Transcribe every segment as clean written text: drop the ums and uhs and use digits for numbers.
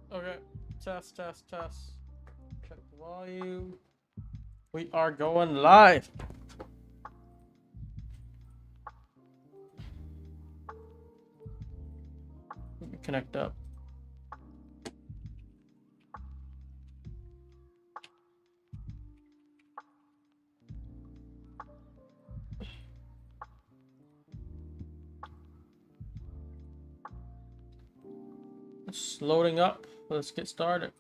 Okay, test. Check the volume. We are going live. Let me connect up. It's loading up. Let's get started.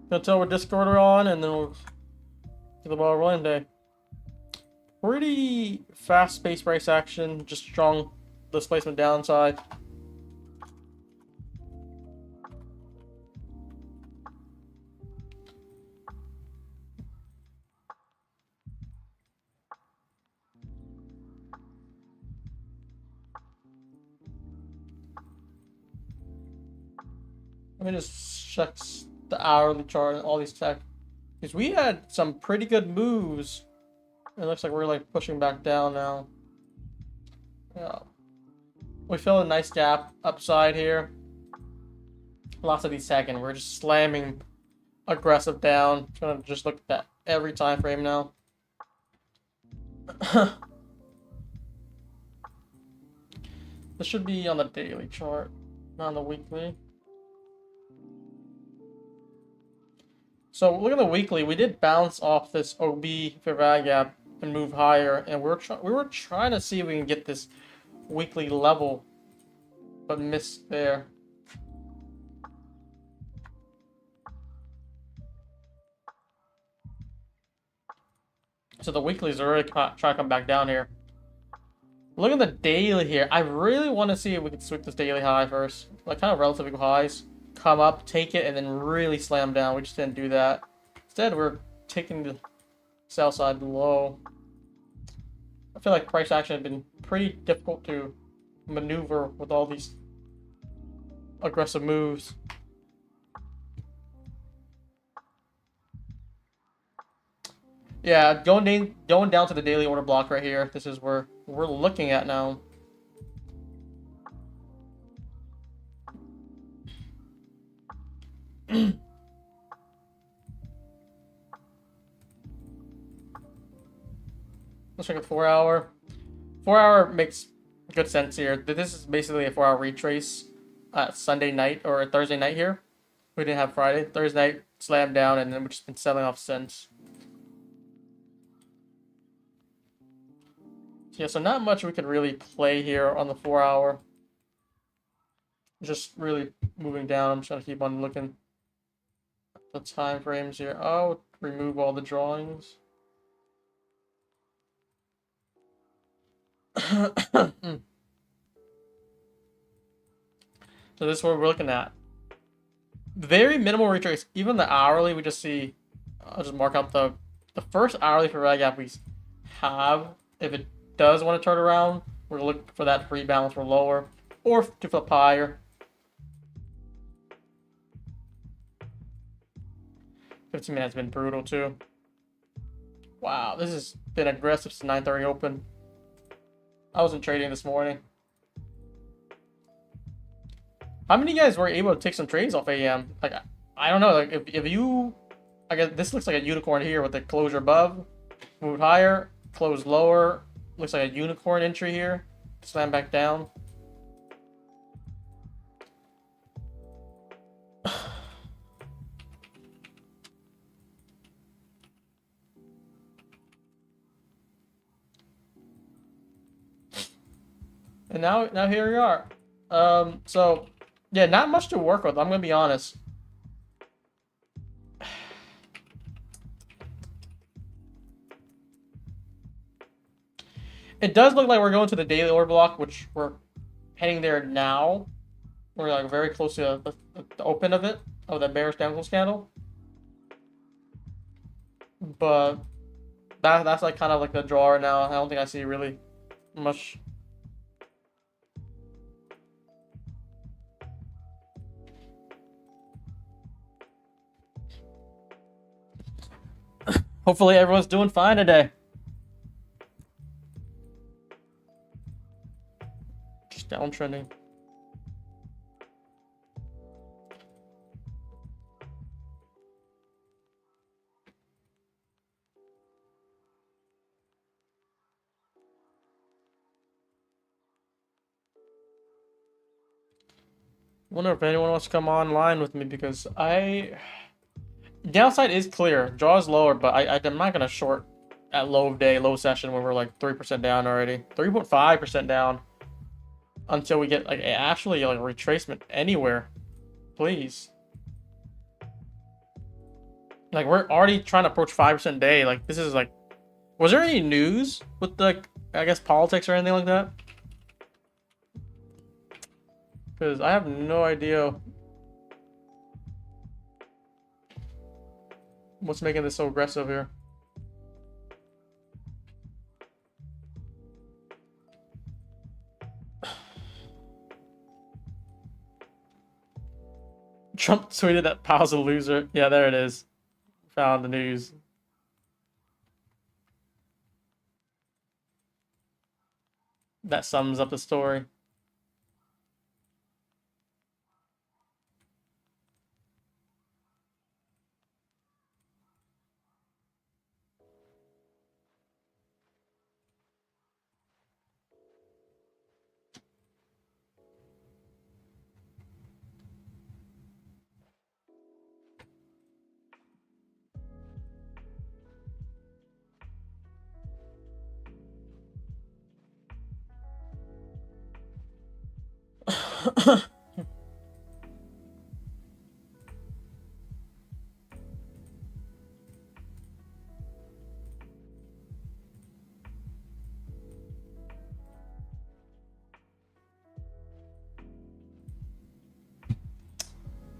Gonna tell what Discord we're on, and then we'll get the ball rolling today. Pretty fast-paced price action, just strong displacement downside. Let me just check the hourly chart and all these tech, because we had some pretty good moves. It looks like we're like pushing back down now. Yeah, we fill a nice gap upside here. Lots of these tech, and we're just slamming aggressive down. Trying to just look at that every time frame now. This should be on the daily chart, not on the weekly. So look at the weekly. We did bounce off this OB fair value gap and move higher, and we were trying to see if we can get this weekly level, but missed there. So the weeklies are really trying to come back down here. Look at the daily here. I really want to see if we can sweep this daily high first. Like kind of relative equal highs. Come up, take it, and then really slam down. We just didn't do that. Instead, we're taking the sell side low. I feel like price action has been pretty difficult to maneuver with all these aggressive moves. Yeah, going down to the daily order block right here. This is where we're looking at now. Let's check a 4 hour. 4 hour makes good sense here. This is basically a 4 hour retrace Sunday night or Thursday night here. We didn't have Friday. Thursday night slammed down, and then we've just been selling off since. Yeah, so not much we could really play here on the 4 hour. Just really moving down. I'm just gonna keep on looking at the time frames here. Oh, remove all the drawings. So this is what we're looking at. Very minimal retrace. Even the hourly, we just see. I'll just mark out the first hourly for red gap we have. If it does want to turn around, we're looking for that to rebalance for lower or to flip higher. 15 minutes has been brutal too. Wow, this has been aggressive since 9:30 open. I wasn't trading this morning. How many of you guys were able to take some trades off AM? Like, I don't know. Like, if you, I guess this looks like a unicorn here with the closure above, moved higher, closed lower. Looks like a unicorn entry here. Slam back down. And now here we are. So yeah, not much to work with. I'm gonna be honest. It does look like we're going to the daily order block, which we're heading there now. We're like very close to the open of it, of the bearish downfall candle. But that's like kind of like the drawer now. I don't think I see really much. Hopefully everyone's doing fine today. Just downtrending. Wonder if anyone wants to come online with me because downside is clear. Draw is lower, but I'm not gonna short at low of day, low session when we're like 3% down already, 3.5% down until we get like actually like a retracement anywhere, please. Like we're already trying to approach 5% day. Like this is like, was there any news with the I guess politics or anything like that? Because I have no idea what's making this so aggressive here. Trump tweeted that Powell's a loser. Yeah, there it is. Found the news. That sums up the story.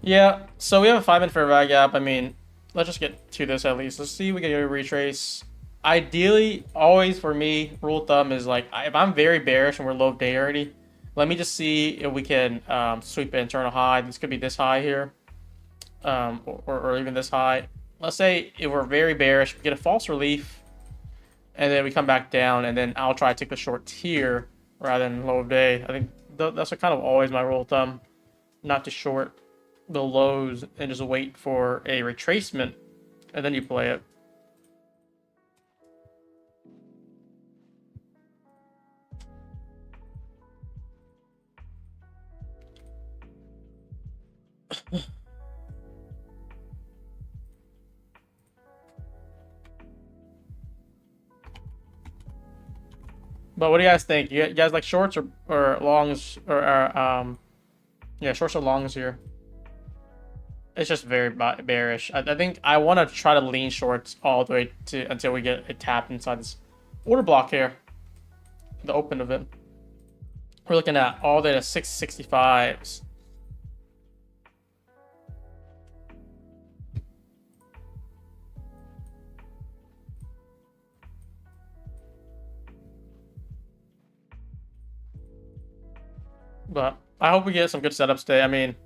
Yeah, so we have a 5-minute fair value gap. I mean, let's just get to this at least. Let's see if we can get a retrace. Ideally, always for me, rule of thumb is like, if I'm very bearish and we're low day already, let me just see if we can sweep an internal high. This could be this high here, or even this high. Let's say if we're very bearish, we get a false relief, and then we come back down, and then I'll try to take the short here rather than low of day. I think that's kind of always my rule of thumb, not to short the lows and just wait for a retracement, and then you play it. But what do you guys think? You guys like shorts or longs or yeah, shorts or longs here? It's just very bearish. I think I want to try to lean shorts all the way to until we get a tap inside this order block here, the open of it. We're looking at all the way to 665s. But I hope we get some good setups today. I mean,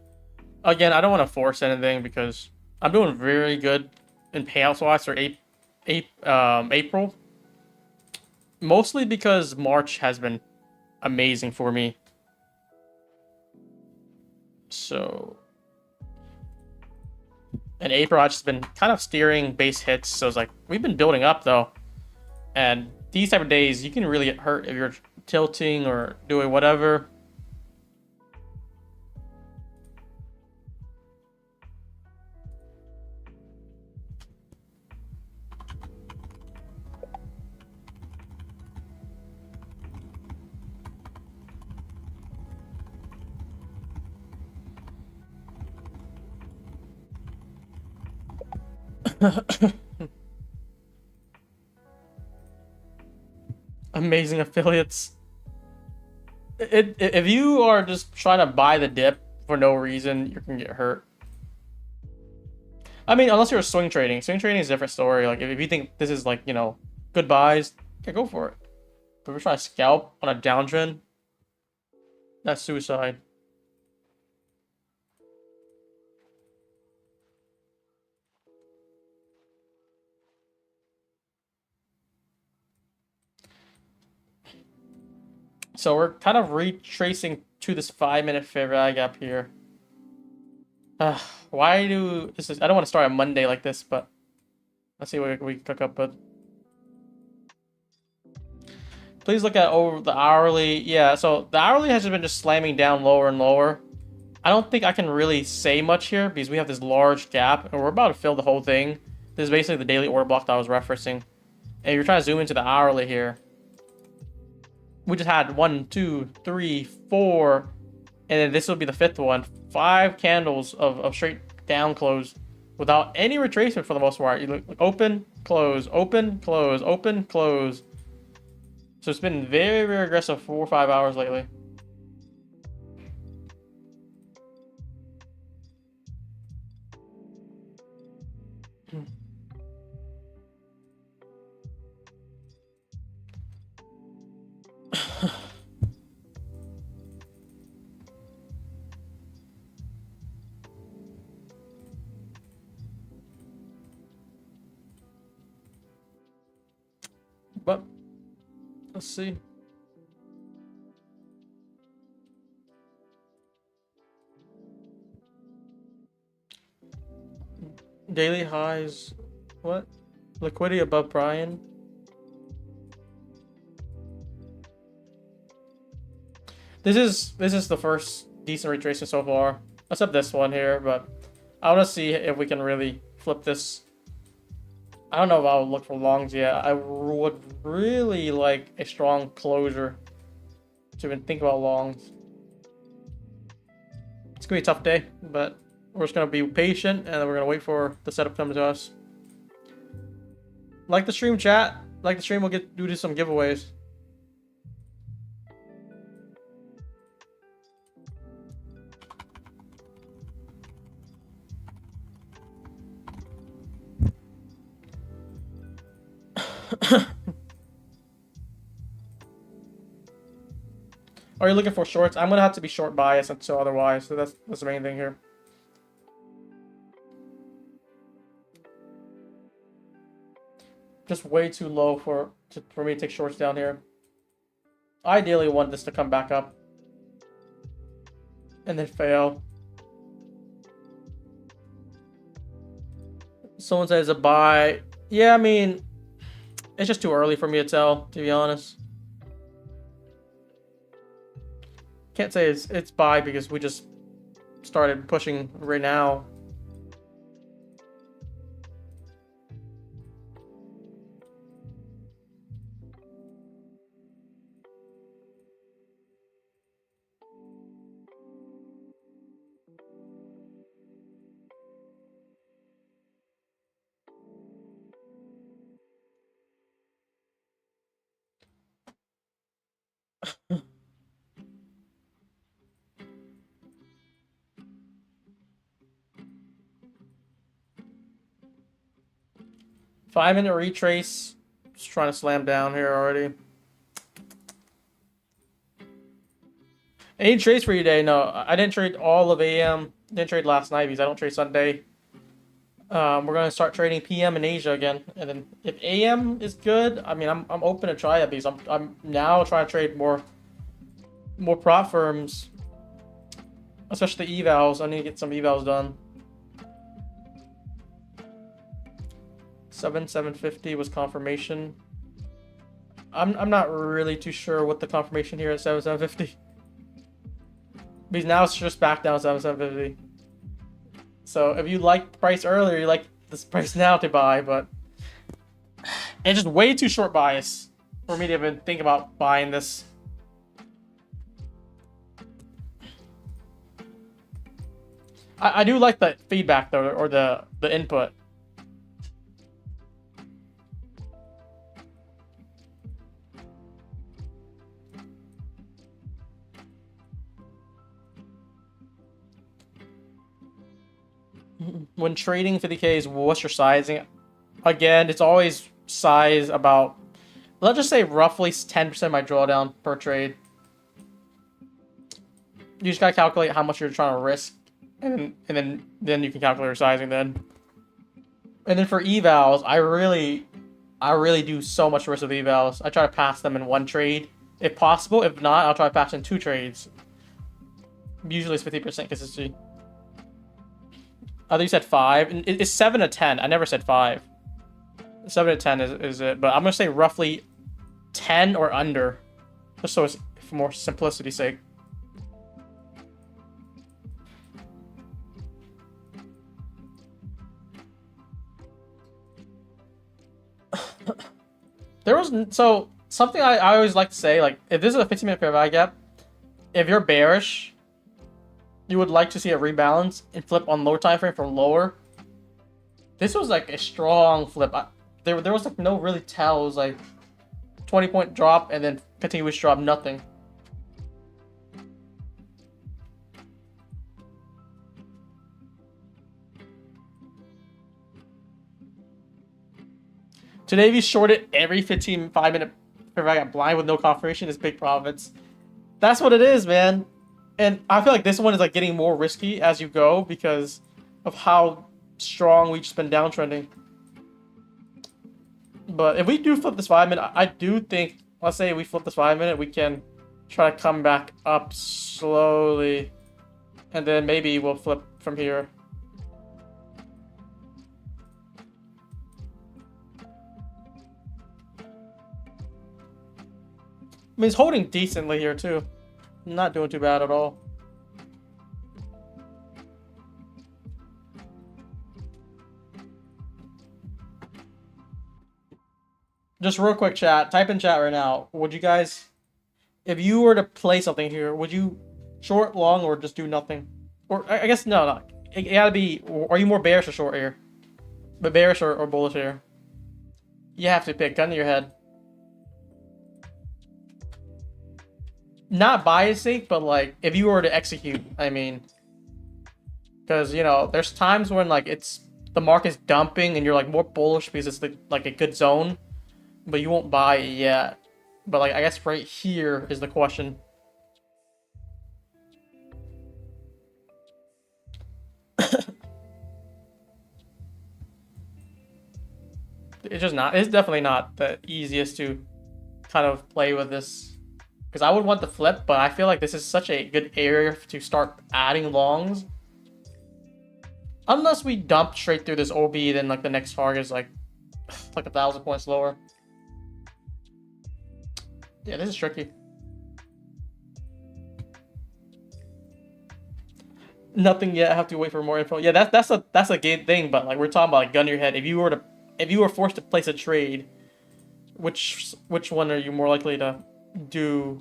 again, I don't want to force anything because I'm doing very good in payouts wise for April. Mostly because March has been amazing for me. So in April, I've just been kind of steering base hits. So it's like we've been building up though, and these type of days you can really get hurt if you're tilting or doing whatever. Amazing affiliates. If you are just trying to buy the dip for no reason, you can get hurt. I mean, unless you're swing trading. Swing trading is a different story. Like, if you think this is like, you know, good buys, yeah, go for it. But if we're trying to scalp on a downtrend, that's suicide. So we're kind of retracing to this 5-minute fair value gap here. Why do this is? I don't want to start on Monday like this, but let's see what we can cook up with. Please look at over the hourly. Yeah, so the hourly has been just slamming down lower and lower. I don't think I can really say much here because we have this large gap and we're about to fill the whole thing. This is basically the daily order block that I was referencing. And you're trying to zoom into the hourly here. We just had 1, 2, 3, 4, and then this will be the 5th one. 5 candles of straight down close without any retracement for the most part. You look open, close, open, close, open, close. So it's been very, very aggressive 4 or 5 hours lately. But let's see. Daily highs. What? Liquidity above Brian. This is the first decent retracement so far. Except this one here, but I want to see if we can really flip this. I don't know if I'll look for longs yet. I would really like a strong closure to even think about longs. It's gonna be a tough day, but we're just gonna be patient and we're gonna wait for the setup to come to us. Like the stream, chat. Like the stream, we'll do some giveaways. Are you looking for shorts? I'm gonna have to be short bias until otherwise. So that's the main thing here. Just way too low for me to take shorts down here. Ideally, want this to come back up and then fail. Someone says a buy. Yeah, I mean, it's just too early for me to tell, to be honest. Can't say it's buy because we just started pushing right now. Five-minute retrace. Just trying to slam down here already. Any trades for you today? No, I didn't trade all of AM. Didn't trade last night because I don't trade Sunday. We're gonna start trading PM in Asia again, and then if AM is good, I mean, I'm open to try it because I'm now trying to trade more prop firms, especially the evals. I need to get some evals done. 750 was confirmation. I'm not really too sure what the confirmation here at 750. Because now it's just back down 750. So if you liked the price earlier, you like this price now to buy, but it's just way too short bias for me to even think about buying this. I do like the feedback though, or the input. When trading 50Ks, what's your sizing? Again, it's always size about, let's just say roughly 10% of my drawdown per trade. You just gotta calculate how much you're trying to risk, and then you can calculate your sizing then. And then for evals, I really do so much risk with evals. I try to pass them in one trade if possible. If not, I'll try to patch in 2 trades. Usually it's 50% consistency. I think you said 5. It's 7 to 10. I never said 5. 7 to 10 is it, but I'm gonna say roughly 10 or under, just so it's for more simplicity's sake. There was so something I always like to say, like if this is a 15-minute fair value gap, if you're bearish, you would like to see a rebalance and flip on lower time frame from lower. This was like a strong flip. There was like no really tell. It was like 20-point drop and then continuous drop, nothing. Today, if you shorted every 5-minute fair value gap blind with no confirmation, is big profits. That's what it is, man. And I feel like this one is like getting more risky as you go because of how strong we've just been downtrending. But if we do flip this 5-minute, I do think, let's say we flip this 5-minute, we can try to come back up slowly. And then maybe we'll flip from here. I mean, it's holding decently here too. Not doing too bad at all. Just real quick, chat. Type in chat right now. Would you guys, if you were to play something here, would you short, long, or just do nothing? Or I guess no. It gotta be. Are you more bearish or short here? But bearish or bullish here? You have to pick. Gun to your head. Not bias sake, but like if you were to execute, I mean, because you know there's times when like the market's dumping and you're like more bullish because it's like a good zone, but you won't buy it yet. But like I guess right here is the question. It's just not. It's definitely not the easiest to kind of play with this. Because I would want the flip, but I feel like this is such a good area to start adding longs. Unless we dump straight through this OB, then like the next target is like 1,000 points lower. Yeah, this is tricky. Nothing yet. I have to wait for more info. Yeah, that's a good thing, but like we're talking about like gun to your head. If you were forced to place a trade, which one are you more likely to do,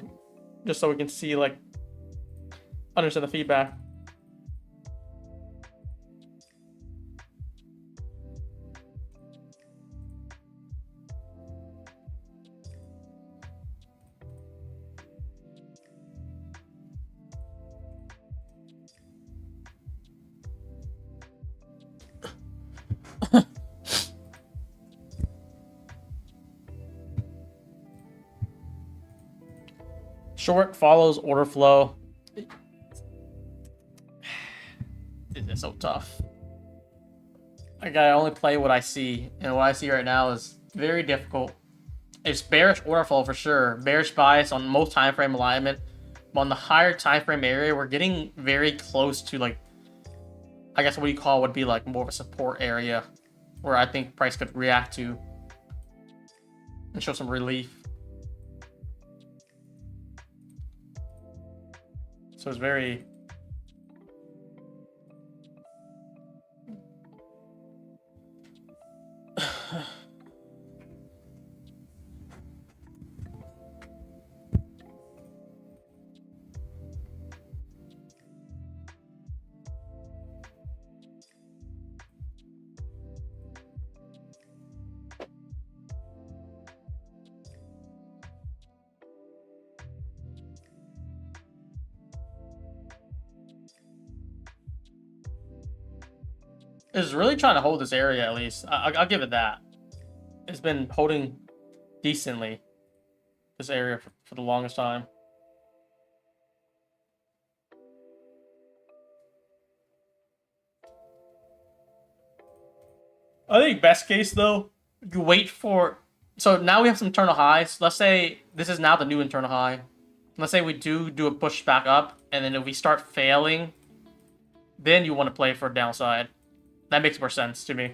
just so we can see, like, understand the feedback? Short follows order flow. It's so tough. I gotta only play what I see, and what I see right now is very difficult. It's bearish order flow for sure. Bearish bias on most time frame alignment. But on the higher time frame area, we're getting very close to, like, I guess what you call would be like more of a support area where I think price could react to and show some relief. So it's very... It's really trying to hold this area, at least. I'll give it that. It's been holding decently this area for the longest time. I think best case, though, you wait for So now we have some internal highs. Let's say this is now the new internal high. Let's say we do a push back up, and then if we start failing, then you want to play for downside. That makes more sense to me.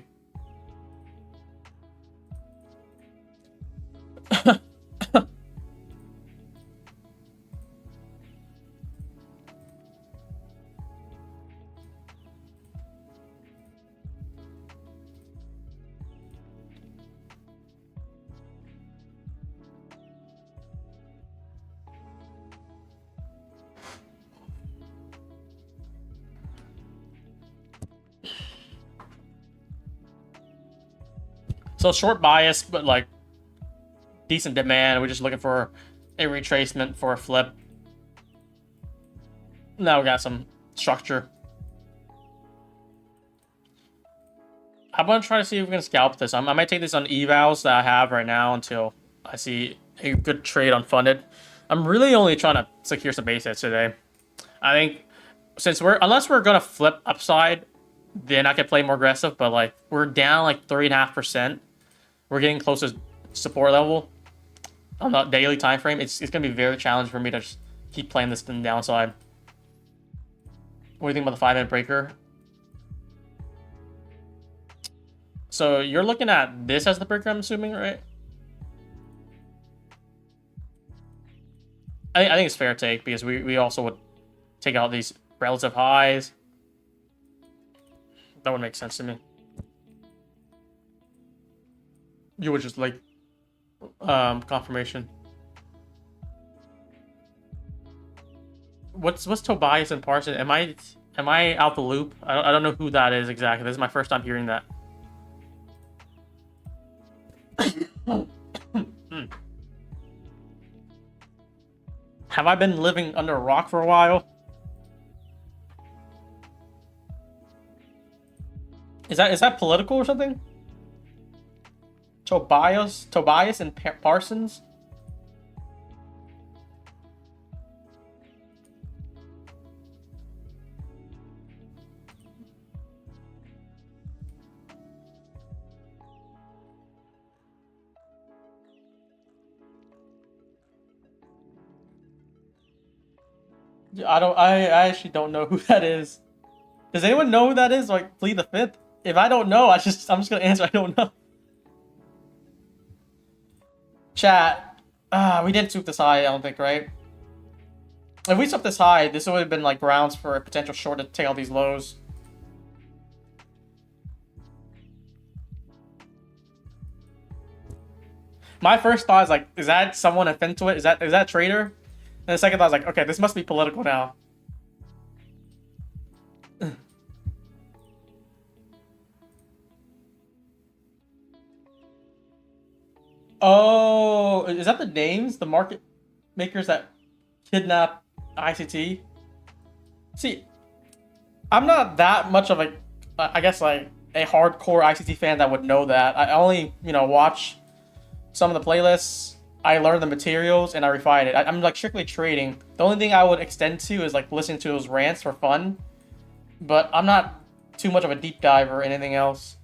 So short bias, but like decent demand. We're just looking for a retracement for a flip. Now we got some structure. I'm gonna try to see if we can scalp this. I might take this on evals that I have right now until I see a good trade unfunded. I'm really only trying to secure some base hits today. I think since unless we're gonna flip upside, then I can play more aggressive. But like we're down like 3.5%. We're getting close to support level on the daily time frame. It's gonna be very challenging for me to just keep playing this in the downside. What do you think about the 5-minute breaker? So you're looking at this as the breaker, I'm assuming, right? I think it's fair take because we also would take out these relative highs. That would make sense to me. You would just like confirmation. What's Tobias and Parson? Am I out the loop? I don't know who that is exactly. This is my first time hearing that. Have I been living under a rock for a while? Is that political or something? Tobias and Parsons? I actually don't know who that is. Does anyone know who that is? Like, plead the fifth? If I don't know, I'm just gonna answer I don't know. Chat. We didn't swoop this high, I don't think, right? If we swooped this high, this would have been like grounds for a potential short to take all these lows. My first thought is like, is that someone at Fintuit? Is that a trader? And the second thought was like, okay, this must be political now. Oh, is that the names? The market makers that kidnap ICT? See, I'm not that much of a, I guess like a hardcore ICT fan that would know that. I only, watch some of the playlists. I learn the materials and I refine it. I'm like strictly trading. The only thing I would extend to is like listening to those rants for fun. But I'm not too much of a deep diver or anything else.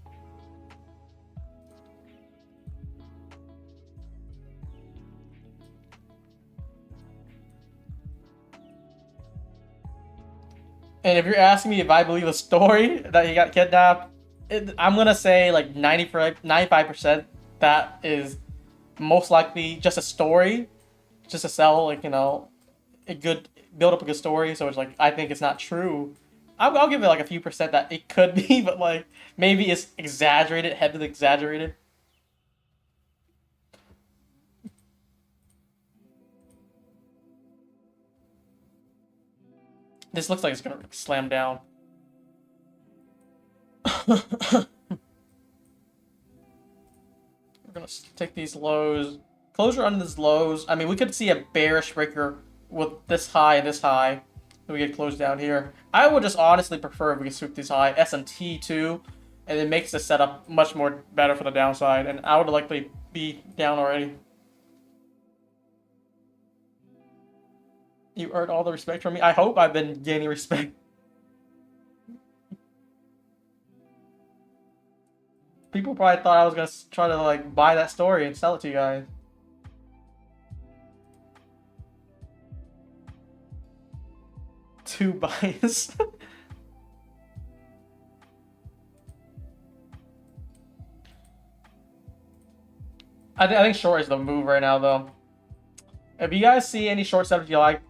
And if you're asking me if I believe the story that he got kidnapped, I'm gonna say like 95% that is most likely just a story, just to sell like a good build up a good story. So it's like I think it's not true. I'll give it like a few percent that it could be, but like maybe it's exaggerated, heavily exaggerated. This looks like it's gonna slam down. We're gonna take these lows. Closure under these lows. I mean, we could see a bearish breaker with this high and this high. We get closed down here. I would just honestly prefer if we could swoop these high. S&T too. And it makes the setup much more better for the downside. And I would likely be down already. You earned all the respect from me. I hope I've been gaining respect. People probably thought I was gonna try to like buy that story and sell it to you guys. Two buys. I think short is the move right now, though. If you guys see any short setups you like,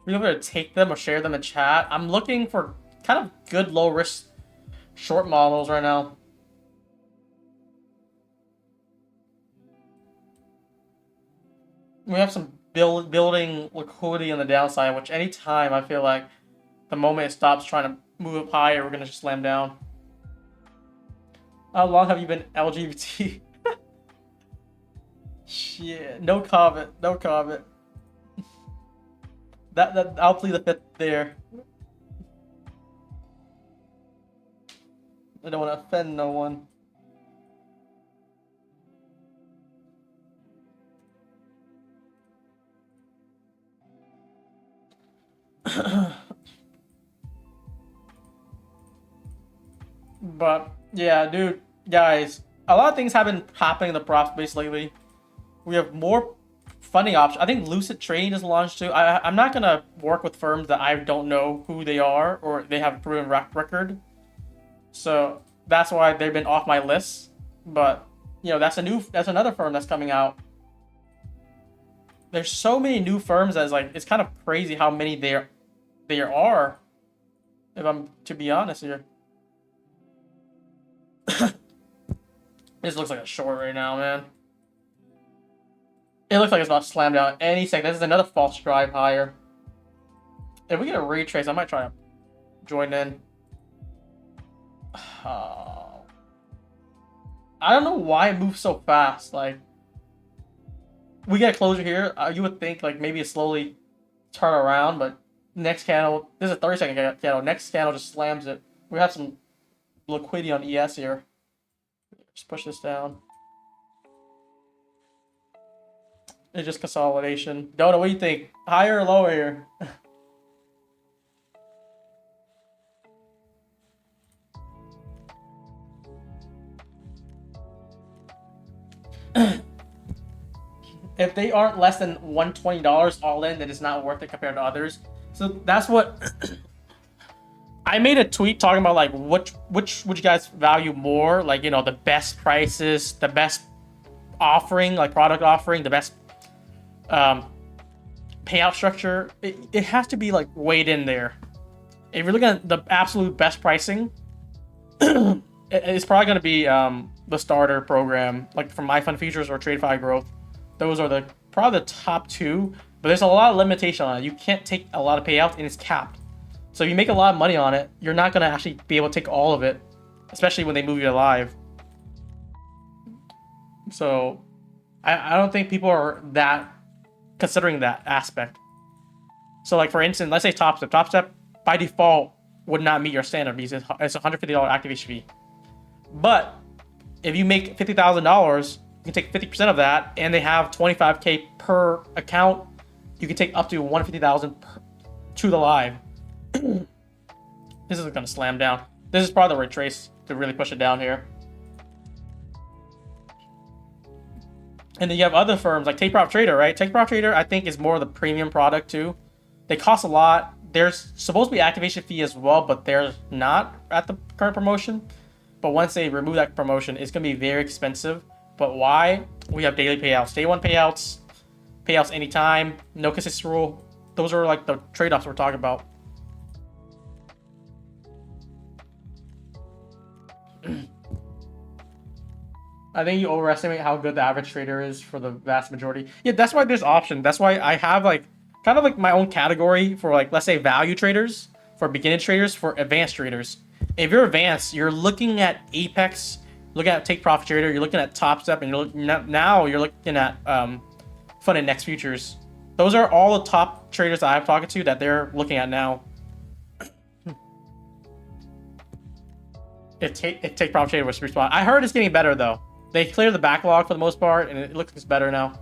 feel free to take them or share them in chat. I'm looking for kind of good low risk short models right now. We have some building liquidity on the downside, which anytime I feel like the moment it stops trying to move up higher, we're gonna just slam down. How long have you been LGBT? Shit, no comment, no comment. That I'll plead the fifth there. I don't want to offend no one. But yeah, dude, guys, a lot of things have been happening in the prop space lately. We have more funding options. I think Lucid Trading is launched too. I'm not gonna work with firms that I don't know who they are or they have a proven record. So that's why they've been off my list. But you know, that's another firm that's coming out. There's so many new firms that's like it's kind of crazy how many there are. If I'm to be honest here. This looks like a short right now, man. It looks like it's about to slam down any second. This is another false drive higher. If we get a retrace, I might try to join in. I don't know why it moves so fast. Like, we get a closure here. You would think like maybe it slowly turn around, but next candle. This is a 30-second candle. Next candle just slams it. We have some liquidity on ES here. Just push this down. It's just consolidation. Dota, what do you think? Higher or lower here? If they aren't less than $120 all in, then it's not worth it compared to others. So that's what I made a tweet talking about, like which would you guys value more? Like, you know, the best prices, the best offering, like product offering, the best payout structure. It has to be like weighed in there. If you're looking at the absolute best pricing, it's probably going to be the starter program, like from MyFund Futures or TradeFi Growth. Those are probably the top two, but there's a lot of limitation on it. You can't take a lot of payouts, and it's capped. So if you make a lot of money on it, you're not going to actually be able to take all of it, especially when they move you live. So I don't think people are that considering that aspect. So like, for instance, let's say Top Step. Top Step by default would not meet your standard fees. It's a $150 activation fee. But if you make $50,000, you can take 50% of that, and they have 25K per account. You can take up to $150,000 to the live. This is gonna slam down. This is probably the retrace to really push it down here. And then you have other firms like Take Prop Trader, right? Take Prop Trader, I think, is more of the premium product too. They cost a lot. There's supposed to be activation fee as well, but there's not at the current promotion. But once they remove that promotion, it's gonna be very expensive. But why? We have daily payouts, day one payouts, payouts anytime, no consistent rule. Those are like the trade-offs we're talking about. I think you overestimate how good the average trader is for the vast majority. Yeah, that's why there's option. That's why I have like kind of like my own category for, like, let's say value traders, for beginning traders, for advanced traders. If you're advanced, you're looking at Apex, looking at Take Profit Trader, you're looking at Top Step, and you're looking at, now you're looking at Fund and Next Futures. Those are all the top traders that I've talked to that they're looking at now. If Take Profit Trader was to respond, I heard it's getting better though. They cleared the backlog for the most part, and it looks better now.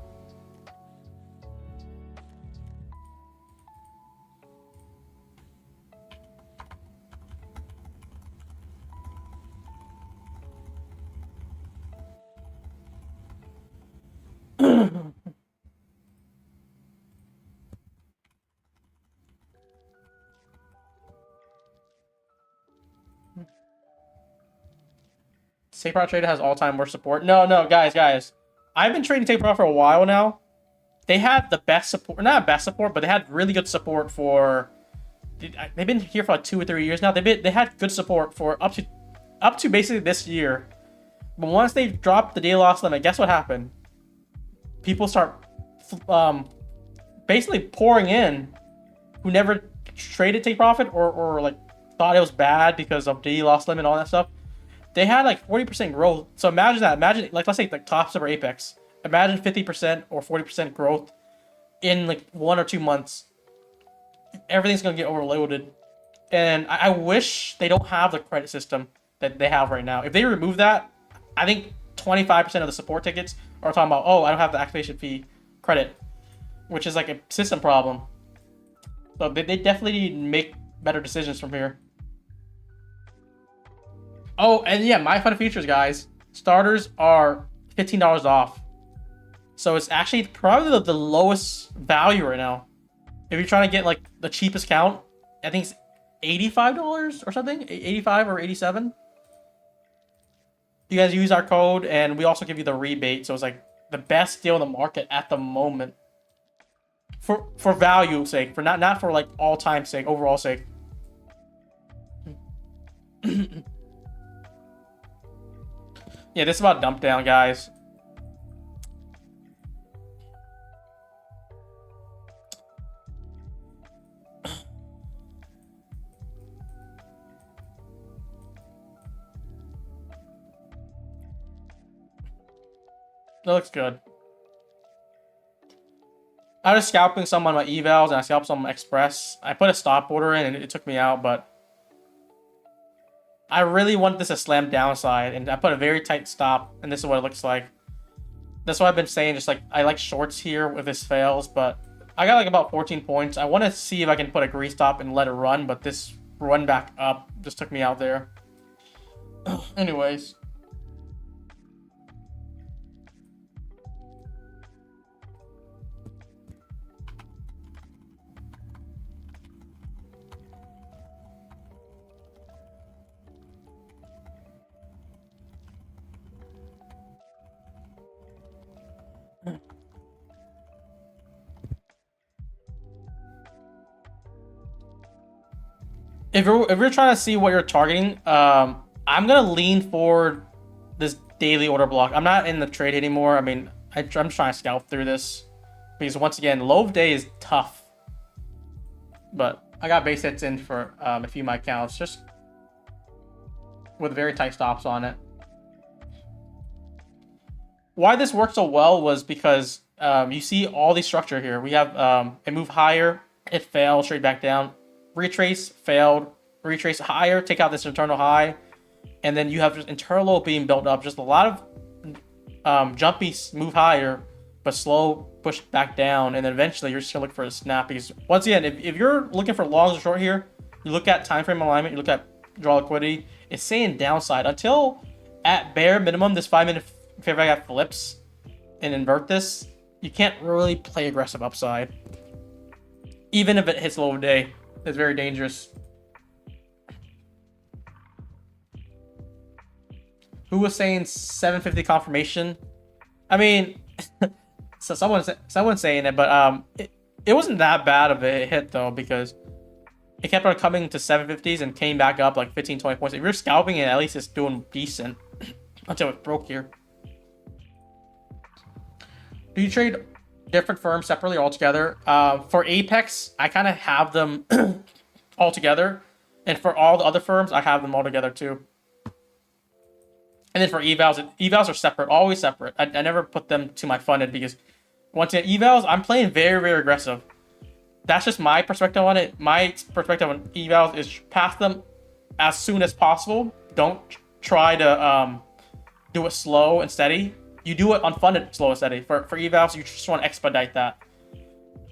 Take Profit Trader has all-time worst support. No, guys. I've been trading Take Profit for a while now. They had the best support, not best support, but they had really good support for. They've been here for like 2 or 3 years now. They had good support for up to basically this year. But once they dropped the daily loss limit, guess what happened? People start basically pouring in who never traded Take Profit or like thought it was bad because of daily loss limit and all that stuff. They had like 40% growth. So imagine that. Imagine, like, let's say like Top Step or Apex. Imagine 50% or 40% growth in like 1 or 2 months. Everything's gonna get overloaded. And I wish they don't have the credit system that they have right now. If they remove that, I think 25% of the support tickets are talking about, oh, I don't have the activation fee credit, which is like a system problem. So they definitely need to make better decisions from here. Oh, and yeah, my fun features, guys. Starters are $15 off. So it's actually probably the lowest value right now. If you're trying to get like the cheapest count, I think it's $85 or something, 85 or 87. You guys use our code, and we also give you the rebate. So it's like the best deal in the market at the moment. For value sake, for not for like all time sake, overall sake. Yeah, this is about dump down, guys. That looks good. I was scalping some on my evals and I scalped some on Express. I put a stop order in and it took me out, but I really want this to slam downside, and I put a very tight stop, and this is what it looks like. That's what I've been saying, just like I like shorts here if this fails, but I got like about 14 points. I want to see if I can put a grease stop and let it run, but this run back up just took me out there. Anyways. If you're trying to see what you're targeting, I'm gonna lean forward this daily order block. I'm not in the trade anymore. I mean, I'm trying to scalp through this because once again, low of day is tough. But I got base hits in for a few of my accounts, just with very tight stops on it. Why this worked so well was because you see all the structure here. We have it move higher, it fell straight back down. Retrace, failed, retrace higher, take out this internal high, and then you have just internal low being built up. Just a lot of jumpy move higher, but slow push back down, and then eventually you're just gonna look for a snap. Because once again, if you're looking for longs or short here, you look at time frame alignment, you look at draw liquidity, it's saying downside until at bare minimum this 5-minute fair value gap flips and invert this. You can't really play aggressive upside, even if it hits low of day. It's very dangerous. Who was saying 750 confirmation? I mean, so someone's saying it, but it wasn't that bad of a hit though, because it kept on coming to 750s and came back up like 15-20 points. If you're scalping it, at least it's doing decent until it broke here. Do you trade different firms separately or all together? For Apex, I kind of have them all together, and for all the other firms, I have them all together too. And then for evals are separate, always separate. I never put them to my funded because once again, evals, I'm playing very, very aggressive. That's just my perspective on it. My perspective on evals is pass them as soon as possible. Don't try to do it slow and steady. You do it unfunded slow and steady. For evals, you just want to expedite that.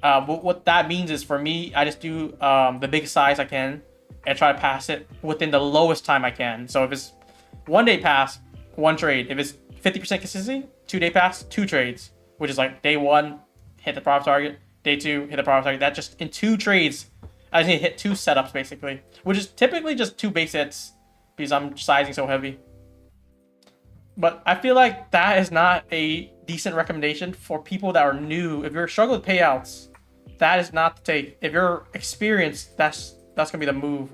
What that means is, for me, I just do the biggest size I can and try to pass it within the lowest time I can. So if it's 1 day pass, 1 trade. If it's 50% consistency, 2 day pass, 2 trades. Which is like day 1, hit the profit target. Day 2, hit the profit target. That just in 2 trades, I just need to hit 2 setups basically. Which is typically just 2 base hits because I'm sizing so heavy. But I feel like that is not a decent recommendation for people that are new. If you're struggling with payouts, that is not the take. If you're experienced, that's gonna be the move.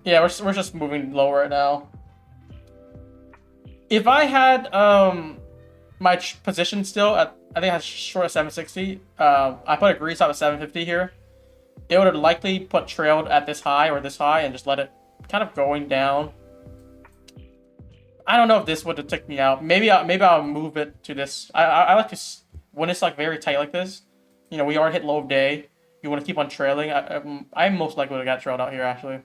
Yeah, we're just moving lower right now. If I had my position still at, I think I had short at 760. I put a grease out at 750 here. It would have likely put trailed at this high or this high and just let it kind of going down. I don't know if this would have took me out. Maybe I'll move it to this. I like to, when it's like very tight like this. You know, we already hit low of day. You want to keep on trailing. I'm most likely to get trailed out here actually.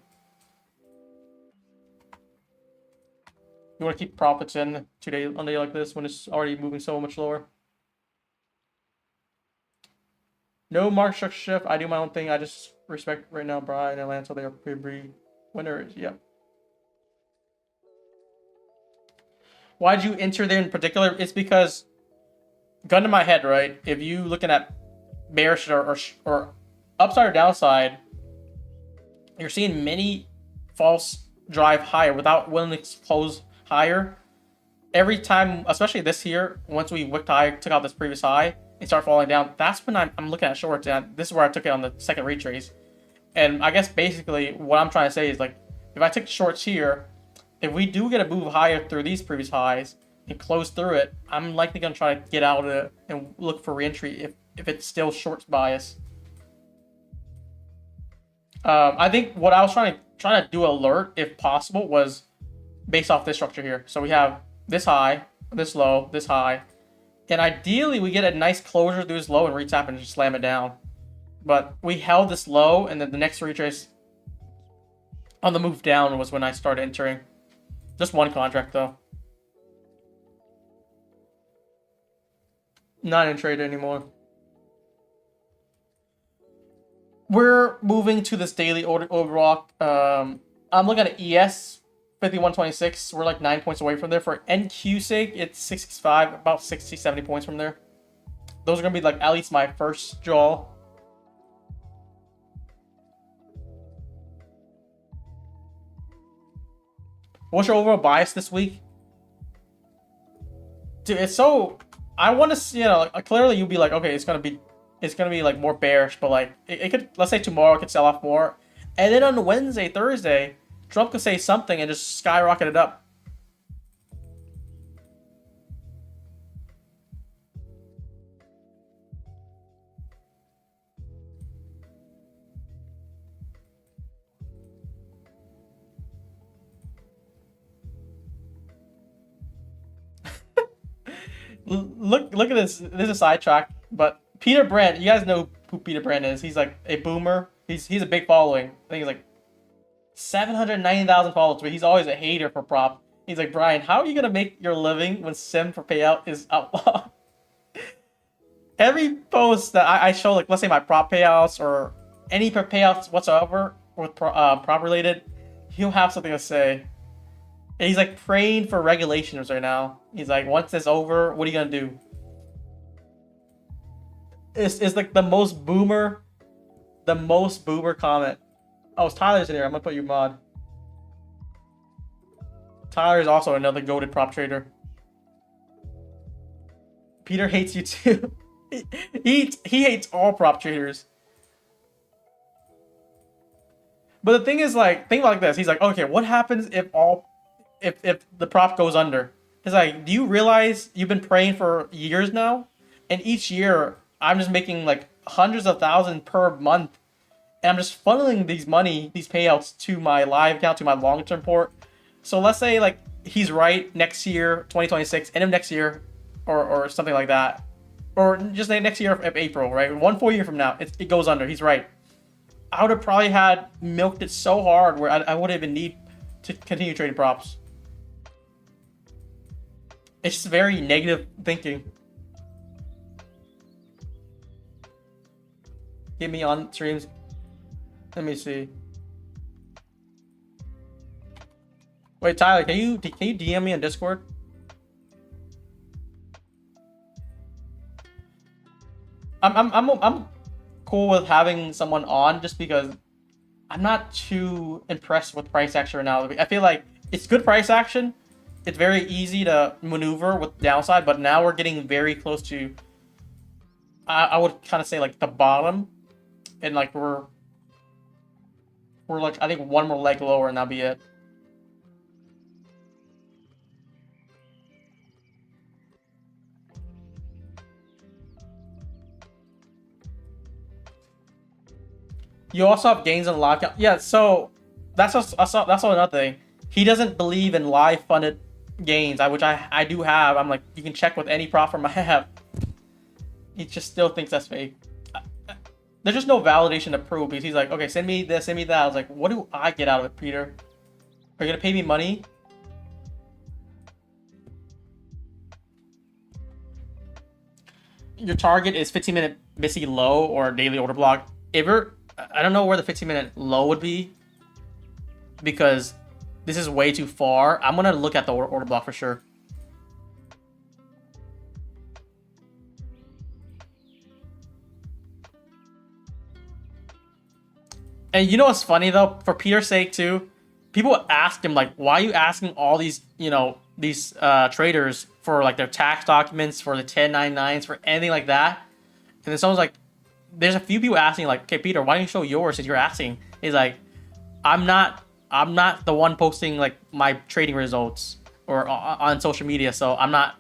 You want to keep profits in today on a day like this when it's already moving so much lower. No market structure shift. I do my own thing. I just respect right now Brian and Lance, so they are pre winners. Yep. Why'd you enter there in particular? It's because, gun to my head, right? If you looking at bearish or upside or downside, you're seeing many false drive higher without willing to close higher. Every time, especially this here, once we wicked high, took out this previous high, and start falling down, that's when I'm looking at shorts, and this is where I took it on the second retrace. And I guess basically what I'm trying to say is, like, if I take shorts here, if we do get a move higher through these previous highs and close through it, I'm likely going to try to get out of it and look for reentry if it's still shorts bias. I think what I was trying to do alert, if possible, was based off this structure here. So we have this high, this low, this high. And ideally, we get a nice closure through this low and retap and just slam it down. But we held this low, and then the next retrace on the move down was when I started entering. Just one contract, though. Not in trade anymore. We're moving to this daily overwalk. I'm looking at ES 5126. We're like 9 points away from there. For NQ sake, it's 65, about 60, 70 points from there. Those are going to be like at least my first draw. What's your overall bias this week? Dude, it's so, I want to see, you know, clearly you'll be like, okay, it's gonna be like more bearish, but like it could, let's say tomorrow it could sell off more, and then on Wednesday, Thursday, Trump could say something and just skyrocket it up. Look at this. This is a sidetrack, but Peter Brand, you guys know who Peter Brand is. He's like a boomer. He's a big following. I think he's like 790,000 followers, but he's always a hater for prop. He's like, Brian, how are you gonna make your living when sim for payout is outlawed? Every post that I show, like let's say my prop payouts or any payouts whatsoever with prop related, he'll have something to say. And he's like praying for regulations right now. He's like, once this over, what are you gonna do? It's like the most boomer comment. Oh, Tyler's in here. I'm gonna put you mod. Tyler is also another goated prop trader. Peter hates you too. he hates all prop traders. But the thing is, like, think like this. He's like, okay, what happens if the prop goes under? He's like, do you realize you've been praying for years now? And each year, I'm just making like hundreds of thousands per month. And I'm just funneling these payouts to my live account, to my long-term port. So let's say like he's right next year, 2026, end of next year, or something like that. Or just like next year of April, right? 1 full year from now, it goes under. He's right. I would have probably had milked it so hard where I wouldn't even need to continue trading props. It's just very negative thinking. get me on streams. Let me see. Wait, Tyler, can you DM me on Discord? I'm cool with having someone on just because I'm not too impressed with price action right now. I feel like it's good price action. It's very easy to maneuver with downside, but now we're getting very close to, I would kind of say like the bottom, and like we're like, I think one more leg lower and that'll be it. You also have gains in live count. Yeah, so that's also another thing. He doesn't believe in live funded gains, which I do have. I'm like, you can check with any prop firm I have. He just still thinks that's fake. There's just no validation to prove because he's like, okay, send me this, send me that. I was like, what do I get out of it, Peter? Are you gonna pay me money? Your target is 15-minute missy low or daily order block. I don't know where the 15-minute low would be because this is way too far. I'm gonna look at the order block for sure. And you know what's funny though? For Peter's sake too, people ask him like, why are you asking all these, these traders for like their tax documents, for the 1099s, for anything like that? And then someone's like, there's a few people asking like, okay, Peter, why don't you show yours since you're asking? He's like, I'm not the one posting like my trading results or on social media, so I'm not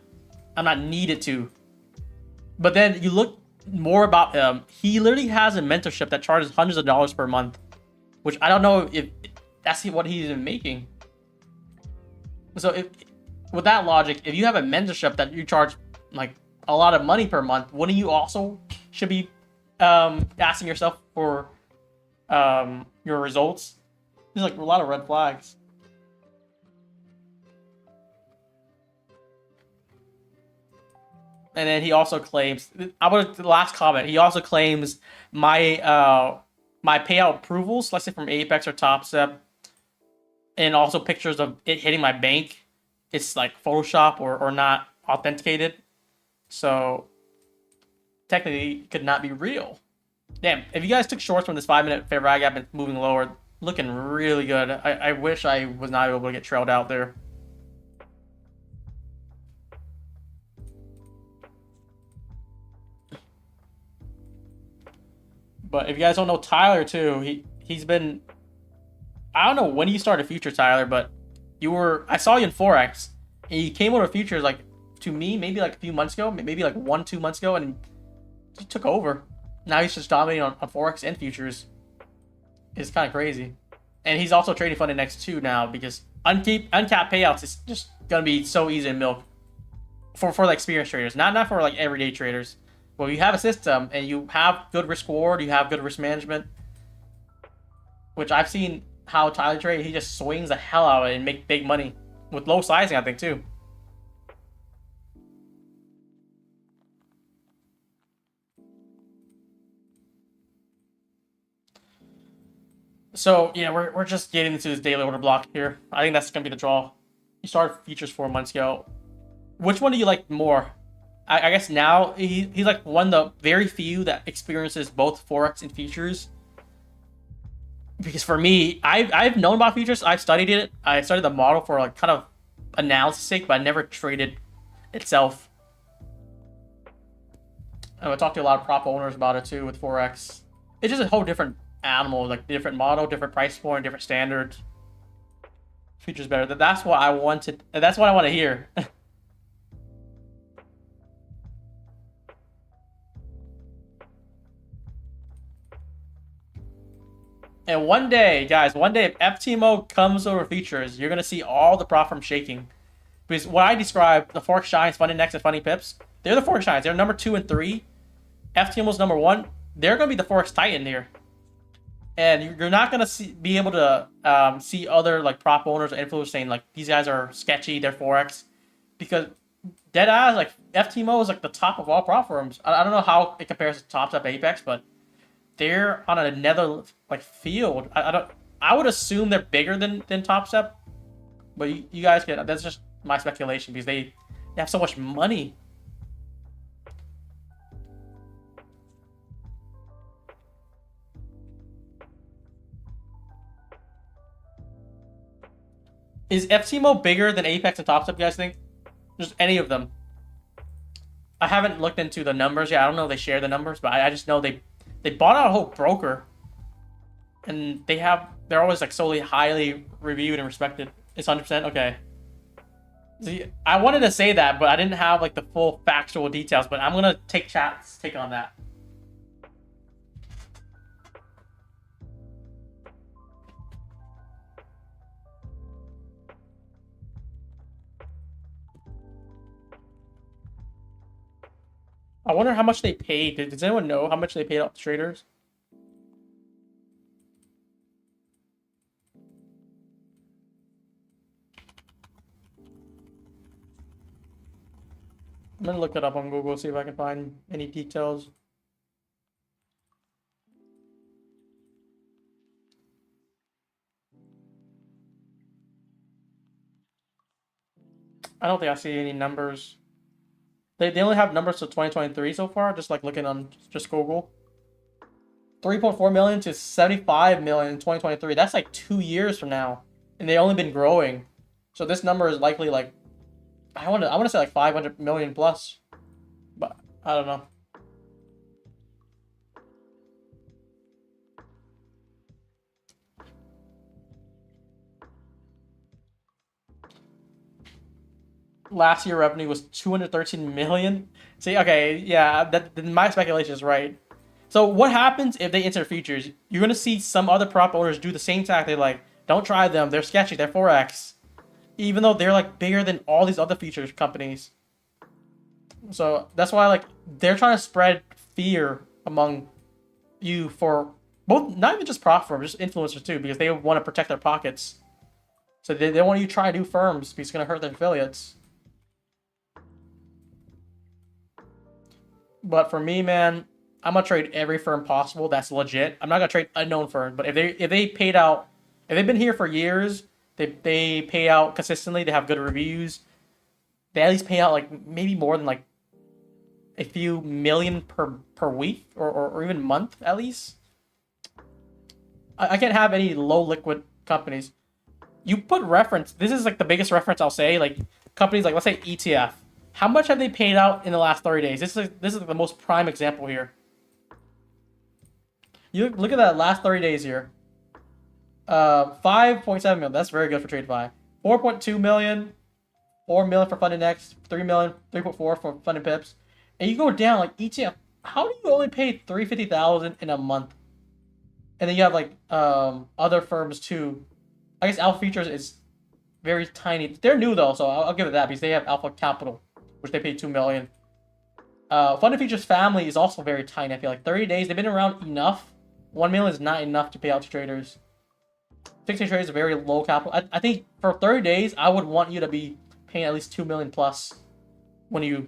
needed to. But then you look more about him, he literally has a mentorship that charges hundreds of dollars per month, which I don't know if that's what he's even making. So with that logic, if you have a mentorship that you charge like a lot of money per month, wouldn't you also should be asking yourself for your results? There's like a lot of red flags. And then he also claims, the last comment, he also claims my my payout approvals, let's say from Apex or TopStep, and also pictures of it hitting my bank, it's like Photoshop or not authenticated. So technically it could not be real. Damn, if you guys took shorts from this 5-minute fair value gap and moving lower, looking really good. I wish I was not able to get trailed out there. But if you guys don't know Tyler too, he's been, I don't know when you started futures, Tyler, but I saw you in Forex and you came over futures like to me maybe like a few months ago, maybe like 1-2 months ago, and you took over. Now he's just dominating on Forex and futures. It's kind of crazy. And he's also trading funded next too now because uncapped payouts is just gonna be so easy to milk for the experienced traders, not for like everyday traders. Well, you have a system and you have good risk reward, you have good risk management, which I've seen how Tyler trade. He just swings the hell out of it and make big money with low sizing, I think too. So yeah, we're just getting into this daily order block here. I think that's gonna be the draw. You started futures 4 months ago. Which one do you like more? I guess now he's like one of the very few that experiences both Forex and futures. Because for me, I've known about futures. I've studied it. I studied the model for like kind of analysis sake, but I never traded itself. And I talked to a lot of prop owners about it too with Forex. It's just a whole different animal, like different model, different price point, different standards. Futures better. That's what I wanted. That's what I want to hear. And one day, guys, if FTMO comes over futures, you're going to see all the prop firms shaking. Because what I described, the Forex Giants, Funding Next, and Funding Pips, they're the Forex Giants. They're number 2 and 3. FTMO's number 1. They're going to be the Forex Titan here. And you're not going to be able to see other like prop owners or influencers saying like, these guys are sketchy, they're Forex. Because deadass, like FTMO is like the top of all prop firms. I don't know how it compares to TopStep Apex, but they're on another like field. I don't. I would assume they're bigger than Top Step, but you guys can. That's just my speculation because they have so much money. Is FTMO bigger than Apex and Top Step, you guys think? Just any of them. I haven't looked into the numbers yet. I don't know if they share the numbers, but I just know they bought out a whole broker. And they're always like solely highly reviewed and respected. It's 100%? Okay. See, I wanted to say that, but I didn't have like the full factual details, but I'm gonna take chat's take on that. I wonder how much they paid. Does anyone know how much they paid out to traders? I'm gonna look it up on Google, see if I can find any details. I don't think I see any numbers. They only have numbers to 2023 so far, just like looking on just Google. 3.4 million to 75 million in 2023. That's like 2 years from now. And they only been growing. So this number is likely like I want to say like 500 million plus. But I don't know. Last year revenue was 213 million. See, okay, yeah, my speculation is right. So what happens if they enter futures? You're gonna see some other prop owners do the same tactic. Like, don't try them. They're sketchy. They're forex, even though they're like bigger than all these other futures companies. So that's why like they're trying to spread fear among you for both, not even just prop firms, just influencers too, because they want to protect their pockets. So they want you to try new firms because it's gonna hurt their affiliates. But for me, man, I'm gonna trade every firm possible that's legit. I'm not gonna trade unknown firms, but if they paid out, if they've been here for years, they pay out consistently. They have good reviews. They at least pay out like maybe more than like a few million per week or even month at least. I can't have any low liquid companies. You put reference. This is like the biggest reference I'll say. Like companies like let's say ETF. How much have they paid out in the last 30 days? This is the most prime example here. You look at that last 30 days here. 5.7 million. That's very good for TradeFi. 4.2 million. 4 million for Funded Next. 3 million. 3.4 for Funded Pips. And you go down like ETF. How do you only pay $350,000 in a month? And then you have like other firms too. I guess Alpha Futures is very tiny. They're new though, so I'll give it that because they have Alpha Capital, which they paid $2 million. Funded Futures Family is also very tiny. I feel like 30 days. They've been around enough. 1 million is not enough to pay out to traders. 60 traders are very low capital. I think for 30 days, I would want you to be paying at least $2 million plus when you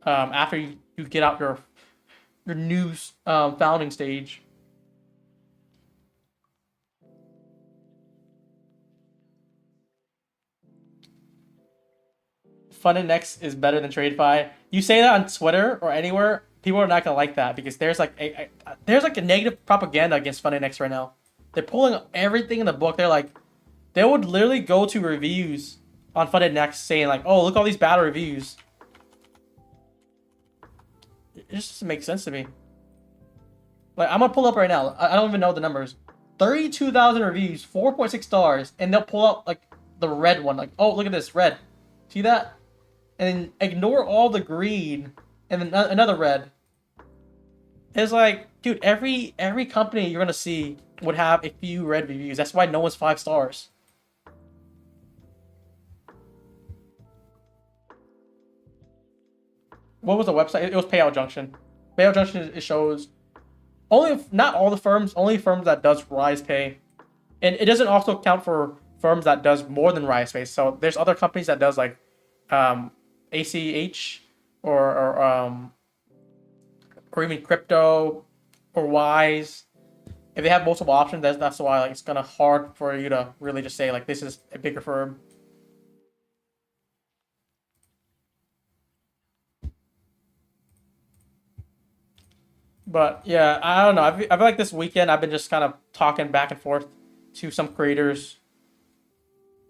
after you get out your new founding stage. Funded Next is better than TradeFi. You say that on Twitter or anywhere, people are not gonna like that because there's like a negative propaganda against Funded Next right now. They're pulling everything in the book. They're like, they would literally go to reviews on Funded Next saying like, oh, look at all these bad reviews. It just doesn't make sense to me. Like, I'm gonna pull up right now. I don't even know the numbers. 32,000 reviews, 4.6 stars, and they'll pull up like the red one. Like, oh, look at this, red. See that? And then ignore all the green, and then another red. It's like, dude, every company you're gonna see would have a few red reviews. That's why no one's 5 stars. What was the website? It was Payout Junction. Payout Junction, it shows not all the firms, only firms that does Rise Pay. And it doesn't also count for firms that does more than Rise Pay. So there's other companies that does like ACH or even crypto. or Ys. If they have multiple options, that's why like it's kind of hard for you to really just say like this is a bigger firm. But yeah, I don't know. I feel like this weekend I've been just kind of talking back and forth to some creators.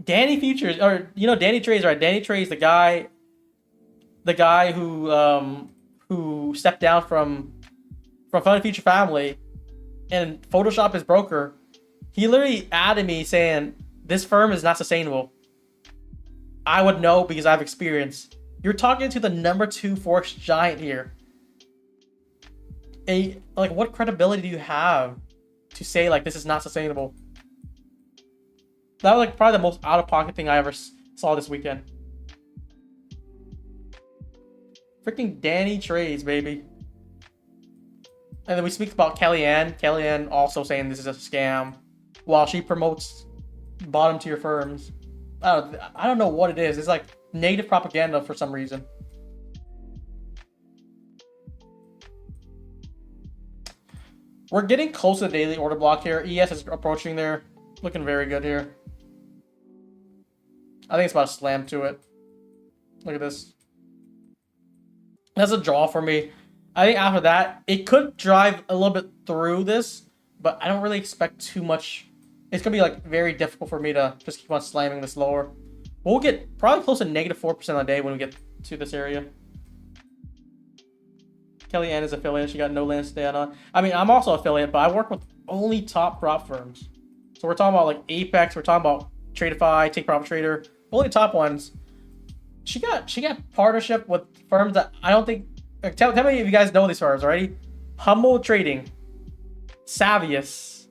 Danny Futures, or Danny Trey's right. Danny Trey's the guy who stepped down from Fun and Future Family and Photoshop his broker. He literally added me saying this firm is not sustainable. I would know because I have experience. You're talking to the #2 Forex giant here. Like, what credibility do you have to say like this is not sustainable? That was like probably the most out of pocket thing I ever saw this weekend. Freaking Danny Trades, baby. And then we speak about Kellyanne. Kellyanne also saying this is a scam while she promotes bottom tier firms. I don't know what it is. It's like negative propaganda for some reason. We're getting close to the daily order block here. ES is approaching there. Looking very good here. I think it's about to slam to it. Look at this. That's a draw for me. I think after that, it could drive a little bit through this, but I don't really expect too much. It's going to be like very difficult for me to just keep on slamming this lower. We'll get probably close to -4% on the day when we get to this area. Kellyanne is affiliate. She got no land to stand on. I mean, I'm also affiliate, but I work with only top prop firms. So we're talking about like Apex. We're talking about Tradeify, Take Profit Trader. Only top ones. She got partnership with firms that I don't think. Like, tell me if you guys know these firms already. Humble Trading, Savius,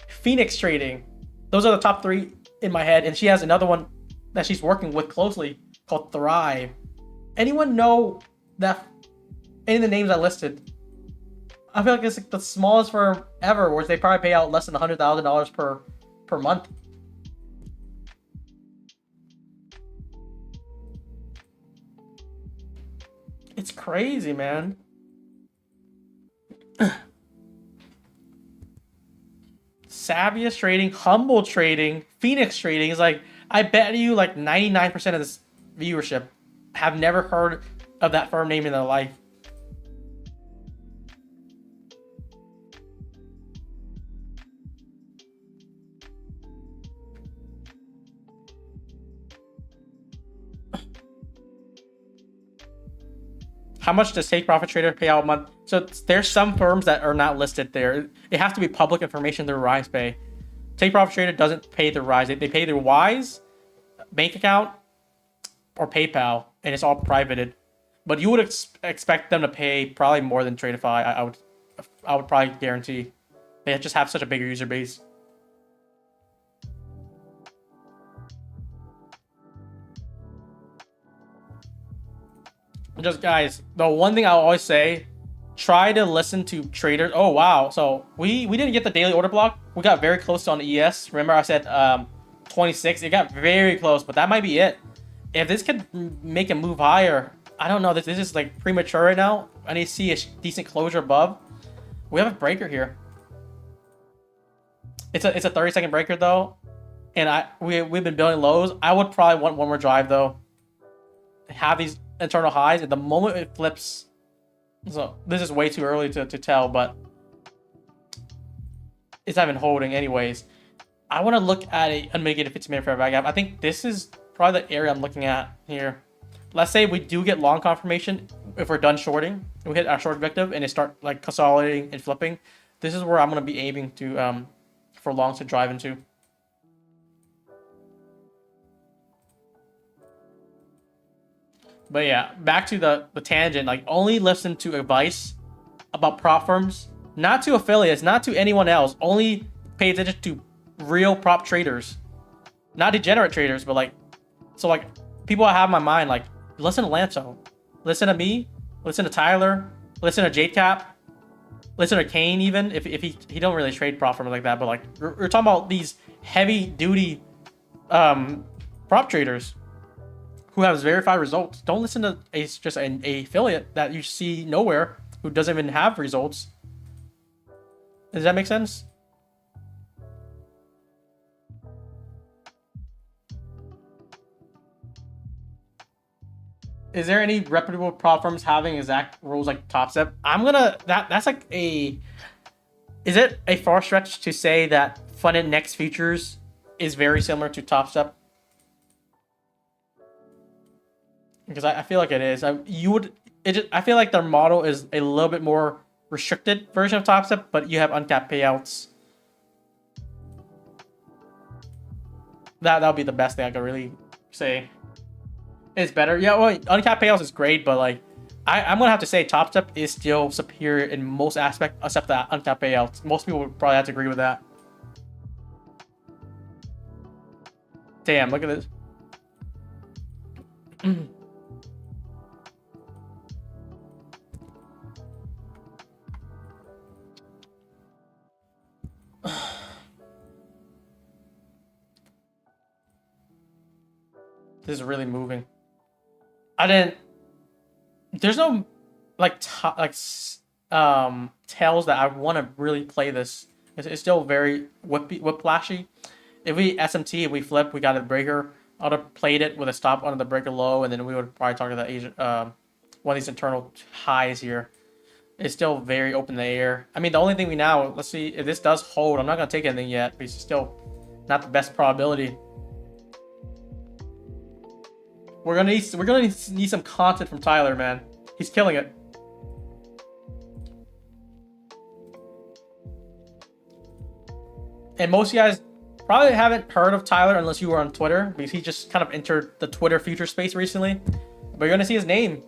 Phoenix Trading. Those are the top 3 in my head. And she has another one that she's working with closely called Thrive. Anyone know that? Any of the names I listed? I feel like it's like the smallest firm ever, where they probably pay out less than $100,000 per month. It's crazy, man. Savius Trading, Humble Trading, Phoenix Trading is like, I bet you like 99% of this viewership have never heard of that firm name in their life. How much does Take Profit Trader pay out a month? So there's some firms that are not listed there. It has to be public information through Rise Pay. Take Profit Trader doesn't pay through Rise. They pay through Wise, bank account, or PayPal, and it's all privated. But you would expect them to pay probably more than Tradeify. I would probably guarantee. They just have such a bigger user base. Just guys, the one thing I always say, try to listen to traders. Oh wow, so we didn't get the daily order block. We got very close on the ES. Remember I said 26. It got very close, but that might be it. If this could make a move higher, I don't know. This is like premature right now. I need to see a decent closure above. We have a breaker here. It's a 30-second breaker though, and we've been building lows. I would probably want one more drive though. Have these internal highs, and the moment it flips, so this is way too early to tell, but it's not even holding anyways. I want to look at a unmitigated 15-minute fair value gap. I think this is probably the area I'm looking at here. Let's say we do get long confirmation. If we're done shorting, we hit our short objective and it start like consolidating and flipping, this is where I'm going to be aiming to for longs to drive into. But yeah, back to the tangent. Like, only listen to advice about prop firms, not to affiliates, not to anyone else. Only pay attention to real prop traders, not degenerate traders, but like, so like people I have in my mind, like listen to Lanzo, listen to me, listen to Tyler, listen to JCap, listen to Kane. Even if he don't really trade prop firms like that, but like we're talking about these heavy duty prop traders who has verified results. Don't listen to just an affiliate that you see nowhere who doesn't even have results. Does that make sense? Is there any reputable prop firms having exact rules like TopStep? I'm gonna that's like a. Is it a far stretch to say that Funded Next Futures is very similar to TopStep? Because I feel like it is. I feel like their model is a little bit more restricted version of TopStep, but you have uncapped payouts. That'll be the best thing I could really say. It's better. Yeah, well, uncapped payouts is great, but like I'm gonna have to say TopStep is still superior in most aspects except that uncapped payouts. Most people would probably have to agree with that. Damn, look at this. This is really moving. There's no like tails that I want to really play this. It's still very whiplashy. If we SMT, if we flip, we got a breaker. I would have played it with a stop under the breaker low, and then we would probably target the Asian one of these internal highs here. It's still very open in the air. I mean, the only thing let's see if this does hold. I'm not gonna take anything yet, but it's still not the best probability. We're gonna need some content from Tyler, man. He's killing it. And most of you guys probably haven't heard of Tyler unless you were on Twitter, because he just kind of entered the Twitter future space recently. But you're gonna see his name.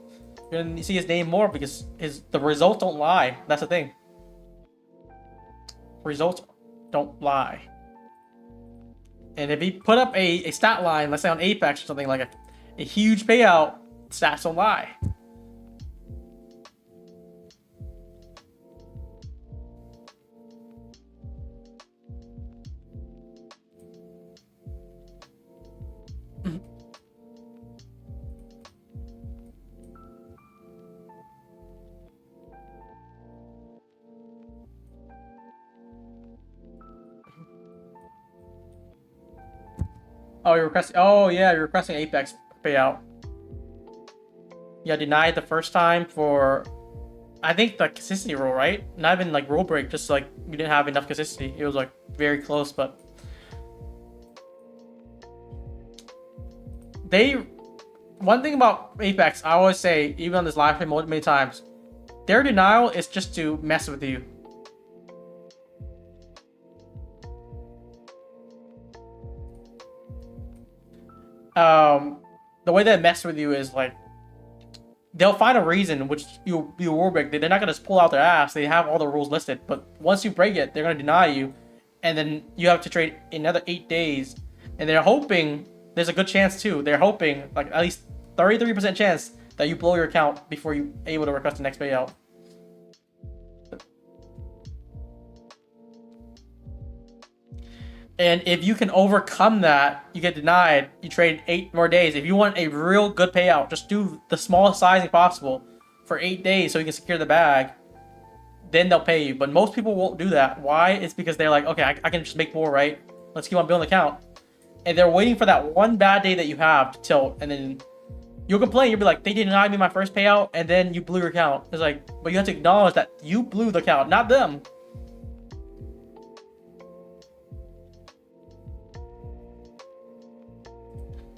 You're gonna see his name more because the results don't lie. That's the thing. Results don't lie. And if he put up a stat line, let's say on Apex or something like a huge payout, stats don't lie. Oh, you're requesting. Oh, yeah, you're requesting Apex payout. Yeah, denied the first time for, I think, the consistency rule, right? Not even like rule break, just like you didn't have enough consistency. It was like very close, but one thing about Apex, I always say, even on this live stream many times, their denial is just to mess with you. The way they mess with you is like they'll find a reason which you rule break. They're not gonna just pull out their ass. They have all the rules listed, but once you break it, they're gonna deny you, and then you have to trade another 8 days. And they're hoping, there's a good chance too. They're hoping like at least 33% chance that you blow your account before you're able to request the next payout. And if you can overcome that, you get denied, you trade 8 more days. If you want a real good payout, just do the smallest sizing possible for 8 days so you can secure the bag. Then they'll pay you. But most people won't do that. Why? It's because they're like, okay, I can just make more, right? Let's keep on building the account. And they're waiting for that one bad day that you have to tilt. And then you'll complain. You'll be like, they denied me my first payout, and then you blew your account. It's like, but you have to acknowledge that you blew the account, not them.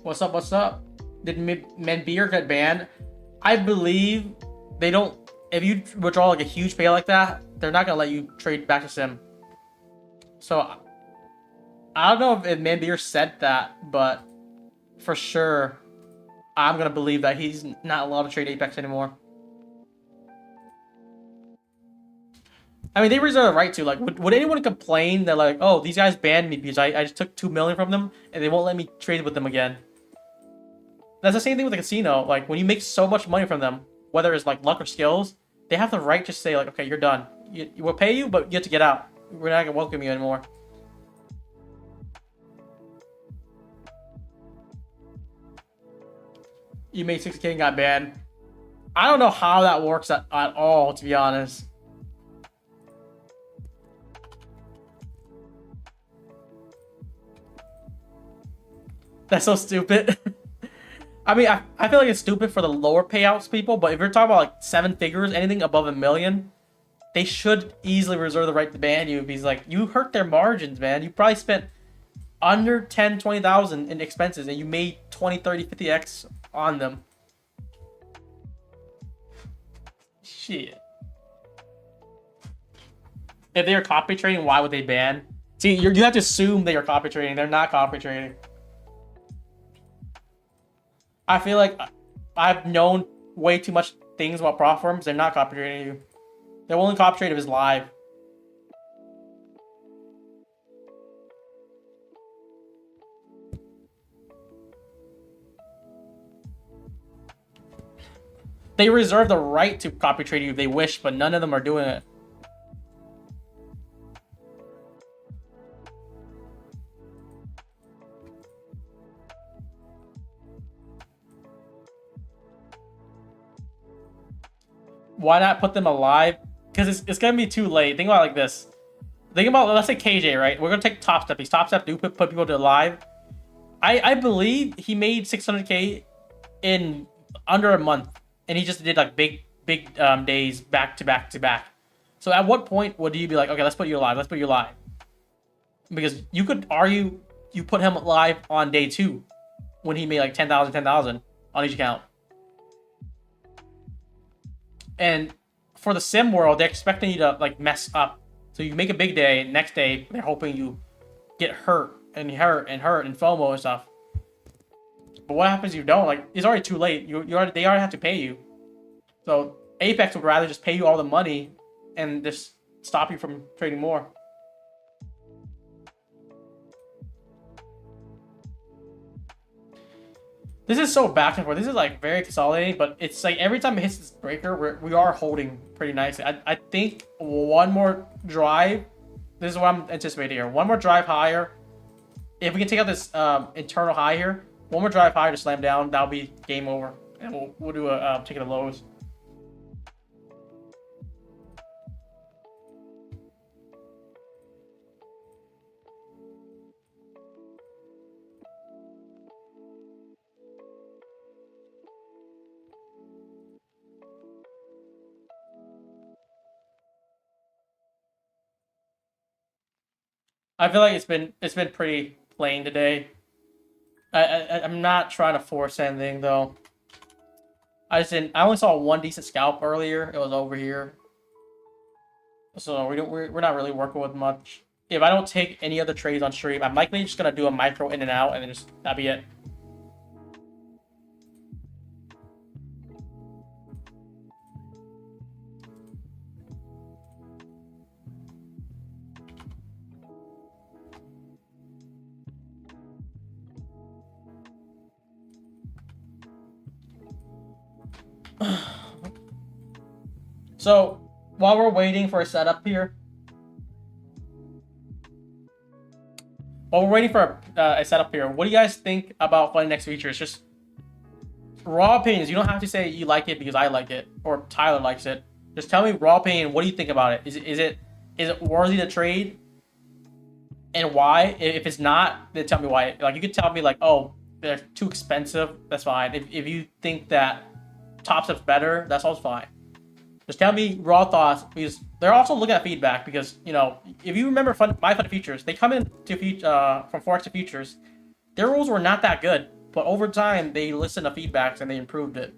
What's up? What's up? Did Manbeer get banned? I believe they don't. If you withdraw like a huge pay like that, they're not gonna let you trade back to Sim. So I don't know if Manbeer said that, but for sure, I'm gonna believe that he's not allowed to trade Apex anymore. I mean, they reserve the right to. Like, would anyone complain that like, oh, these guys banned me because I just took 2 million from them and they won't let me trade with them again? That's the same thing with the casino. Like, when you make so much money from them, whether it's like luck or skills, they have the right to say like, okay, you're done. We'll pay you, but you have to get out. We're not gonna welcome you anymore. You made 60K and got banned. I don't know how that works at all, to be honest. That's so stupid. I mean, I feel like it's stupid for the lower payouts people, but if you're talking about like 7 figures, anything above $1 million, they should easily reserve the right to ban you because like you hurt their margins, man. You probably spent under 10, 20,000 in expenses and you made 20, 30, 50x on them. Shit. If they are copy trading, why would they ban? See, you have to assume they are copy trading. They're not copy trading. I feel like I've known way too much things about prop firms. They're not copy trading you. They're only copy trade if it's live. They reserve the right to copy trade you if they wish, but none of them are doing it. Why not put them alive? Because it's gonna be too late. Think about it like this. Think about, let's say KJ, right? We're gonna take Top Step. These Top Step do put people to live. I believe he made 600K in under a month, and he just did like big days back to back to back. So at what point would you be like, okay, let's put you live. Let's put you live, because you could argue you put him live on day 2 when he made like 10,000 on each account. And for the sim world, they're expecting you to like mess up. So you make a big day, next day they're hoping you get hurt and FOMO and stuff. But what happens if you don't? Like, it's already too late. They already have to pay you. So Apex would rather just pay you all the money and just stop you from trading more. This is so back and forth. This is like very consolidating, but it's like every time it hits this breaker, we are holding pretty nicely. I think one more drive. This is what I'm anticipating here. One more drive higher. If we can take out this internal high here, one more drive higher to slam down, that'll be game over. And we'll do a ticket of lows. I feel like it's been pretty plain today. I'm not trying to force anything though. I only saw one decent scalp earlier. It was over here. So we're not really working with much. If I don't take any other trades on stream, I'm likely just gonna do a micro in and out and then just that'll be it. So while we're waiting for a setup here, what do you guys think about Funny Next features? Just raw opinions. You don't have to say you like it because I like it or Tyler likes it. Just tell me raw opinion. What do you think about it? Is it worthy to trade? And why? If it's not, then tell me why. Like, you could tell me like, oh, they're too expensive. That's fine. If you think that Top Step's better, that's also fine. Just tell me raw thoughts, because they're also looking at feedback. Because, you know, if you remember My Fun Futures, they come in to from Forex to Futures. Their rules were not that good, but over time they listened to feedbacks and they improved it.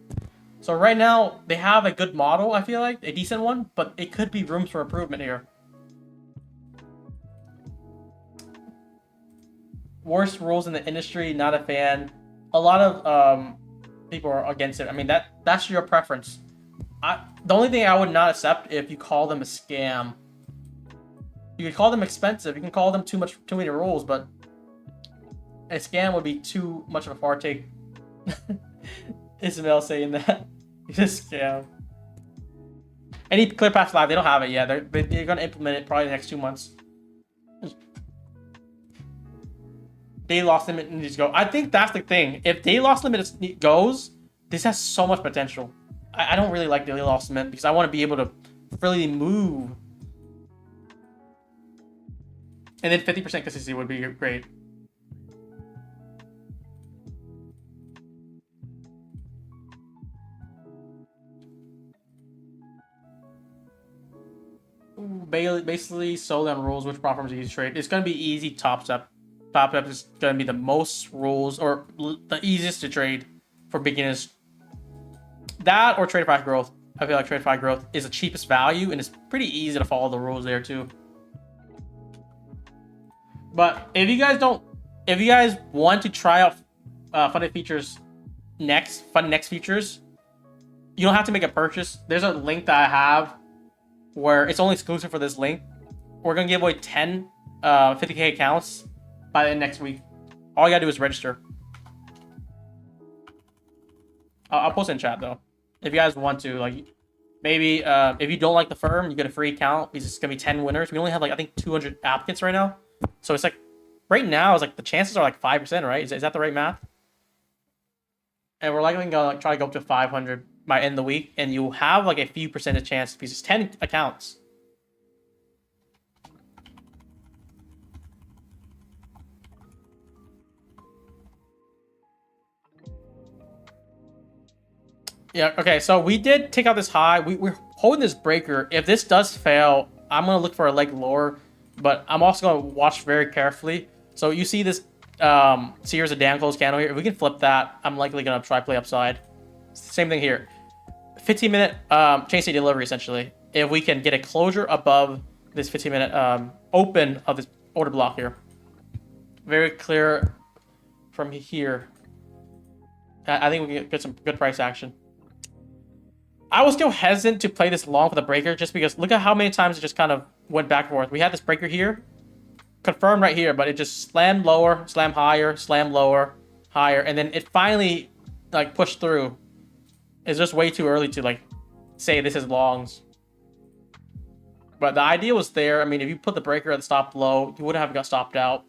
So right now they have a good model. I feel like a decent one, but it could be rooms for improvement here. Worst rules in the industry, not a fan. A lot of people are against it. I mean, that's your preference. The only thing I would not accept if you call them a scam. You can call them expensive. You can call them too many rules, but a scam would be too much of a far take. Isabel saying that. It's a scam. Any ClearPath Live, they don't have it yet. They're going to implement it probably the next 2 months. Day loss limit needs to go. I think that's the thing. If day loss limit goes, this has so much potential. I don't really like daily loss limit because I want to be able to freely move. And then 50% consistency would be great. basically solely on rules, which platforms you use to trade. It's going to be easy. Top Step. Top Step is going to be the most rules, or the easiest to trade for beginners. That or Trade Five Growth. I feel like Trade Five Growth is the cheapest value, and it's pretty easy to follow the rules there too. But if you guys want to try out funded features fund next features, you don't have to make a purchase. There's a link that I have where it's only exclusive for this link. We're gonna give away 10 50K accounts by the end of next week. All you gotta do is register. I'll post it in chat though. If you guys want to, like, maybe if you don't like the firm, you get a free account. It's gonna be 10 winners. We only have like, I think 200 applicants right now. So it's like, right now, it's like the chances are like 5%, right? Is that the right math? And we're likely gonna like try to go up to 500 by end of the week, and you have like a few percentage chance because it's 10 accounts. Yeah, okay, so we did take out this high. We're holding this breaker. If this does fail, I'm gonna look for a leg lower, but I'm also gonna watch very carefully. So you see this series of down close candle here. If we can flip that, I'm likely gonna try play upside. Same thing here. 15-minute chain state delivery, essentially. If we can get a closure above this 15-minute open of this order block here. Very clear from here. I think we can get some good price action. I was still hesitant to play this long for the breaker just because look at how many times it just kind of went back and forth. We had this breaker here, confirmed right here, but it just slammed lower, slammed higher, slammed lower, higher, and then it finally like pushed through. It's just way too early to like say this is longs. But the idea was there. I mean, if you put the breaker at the stop low, you wouldn't have got stopped out.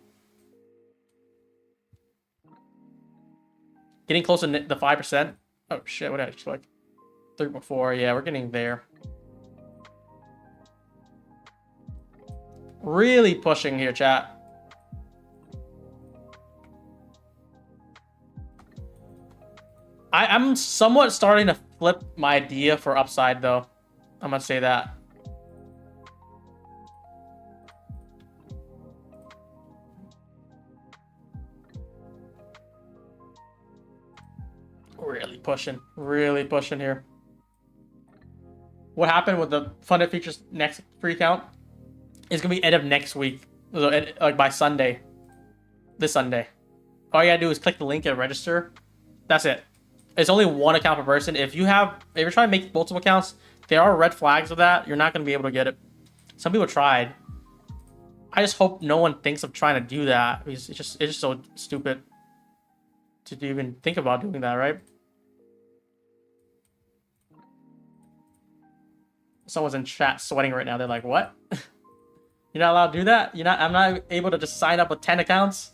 Getting close to the 5%. Oh shit, what did I just like? 3.4, yeah, we're getting there. Really pushing here, chat. I'm somewhat starting to flip my idea for upside, though. I'm gonna say that. Really pushing here. What happened with the funded features next free account is gonna be end of next week, so like by Sunday, this Sunday. All you gotta do is click the link and register. That's it. It's only one account per person. If you're trying to make multiple accounts, there are red flags of that. You're not gonna be able to get it. Some people tried. I just hope no one thinks of trying to do that because it's just so stupid to even think about doing that, right? Someone's in chat sweating right now. They're like, what? You're not allowed to do that? I'm not able to just sign up with 10 accounts?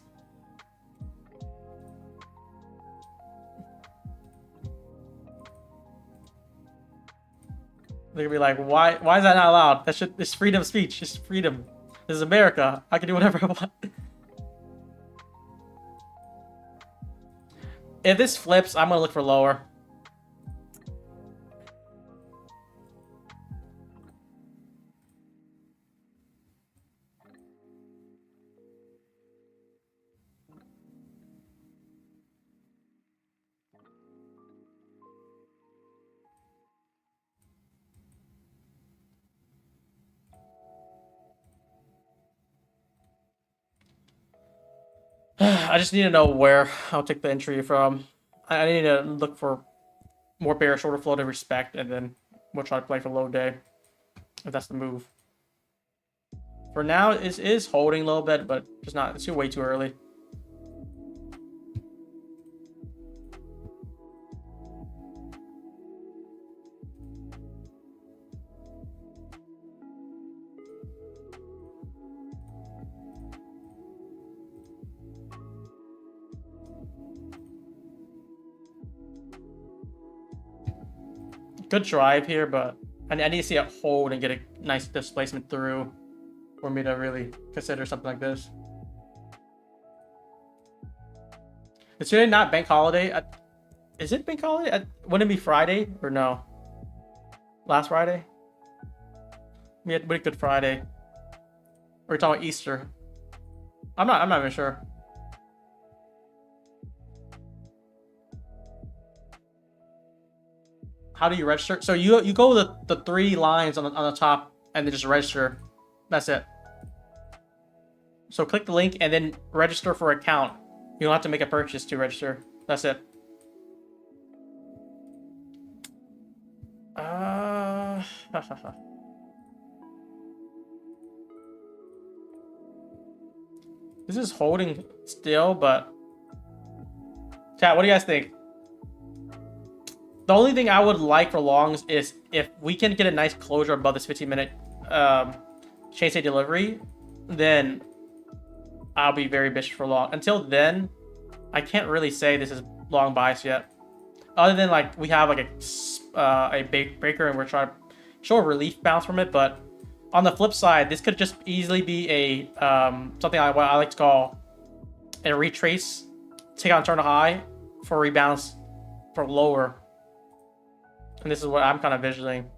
They're gonna be like, why is that not allowed? It's freedom of speech. It's freedom. This is America. I can do whatever I want. If this flips, I'm gonna look for lower. I just need to know where I'll take the entry from. I need to look for more bearish order flow to respect, and then we'll try to play for low day, if that's the move. For now, it is holding a little bit, but just not. It's way too early. Good drive here, but I need to see it hold and get a nice displacement through for me to really consider something like this. It's today not bank holiday. Is it bank holiday? Wouldn't it be Friday or no? Last Friday? We had Good Friday. We're talking about Easter. I'm not even sure. How do you register? So you go with the 3 lines on the top and then just register. That's it. So click the link and then register for account. You don't have to make a purchase to register. That's it. This is holding still, but chat, what do you guys think? The only thing I would like for longs is if we can get a nice closure above this 15-minute chain state delivery, then I'll be very bullish for long. Until then, I can't really say this is long bias yet. Other than like we have like a breaker and we're trying to show a relief bounce from it, but on the flip side, this could just easily be a something what I like to call a retrace, take out internal high for rebounds for lower. And this is what I'm kind of visualizing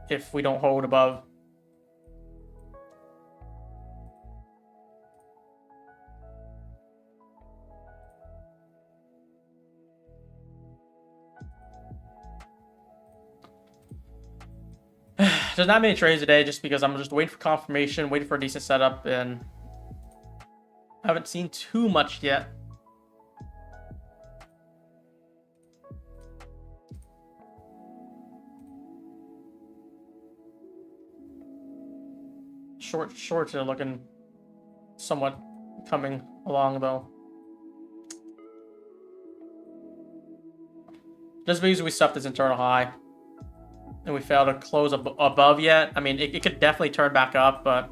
if we don't hold above. There's not many trades today just because I'm just waiting for confirmation, waiting for a decent setup, and I haven't seen too much yet. Shorts are looking somewhat coming along though. Just because we stuffed this internal high and we failed to close above yet. I mean, it could definitely turn back up, but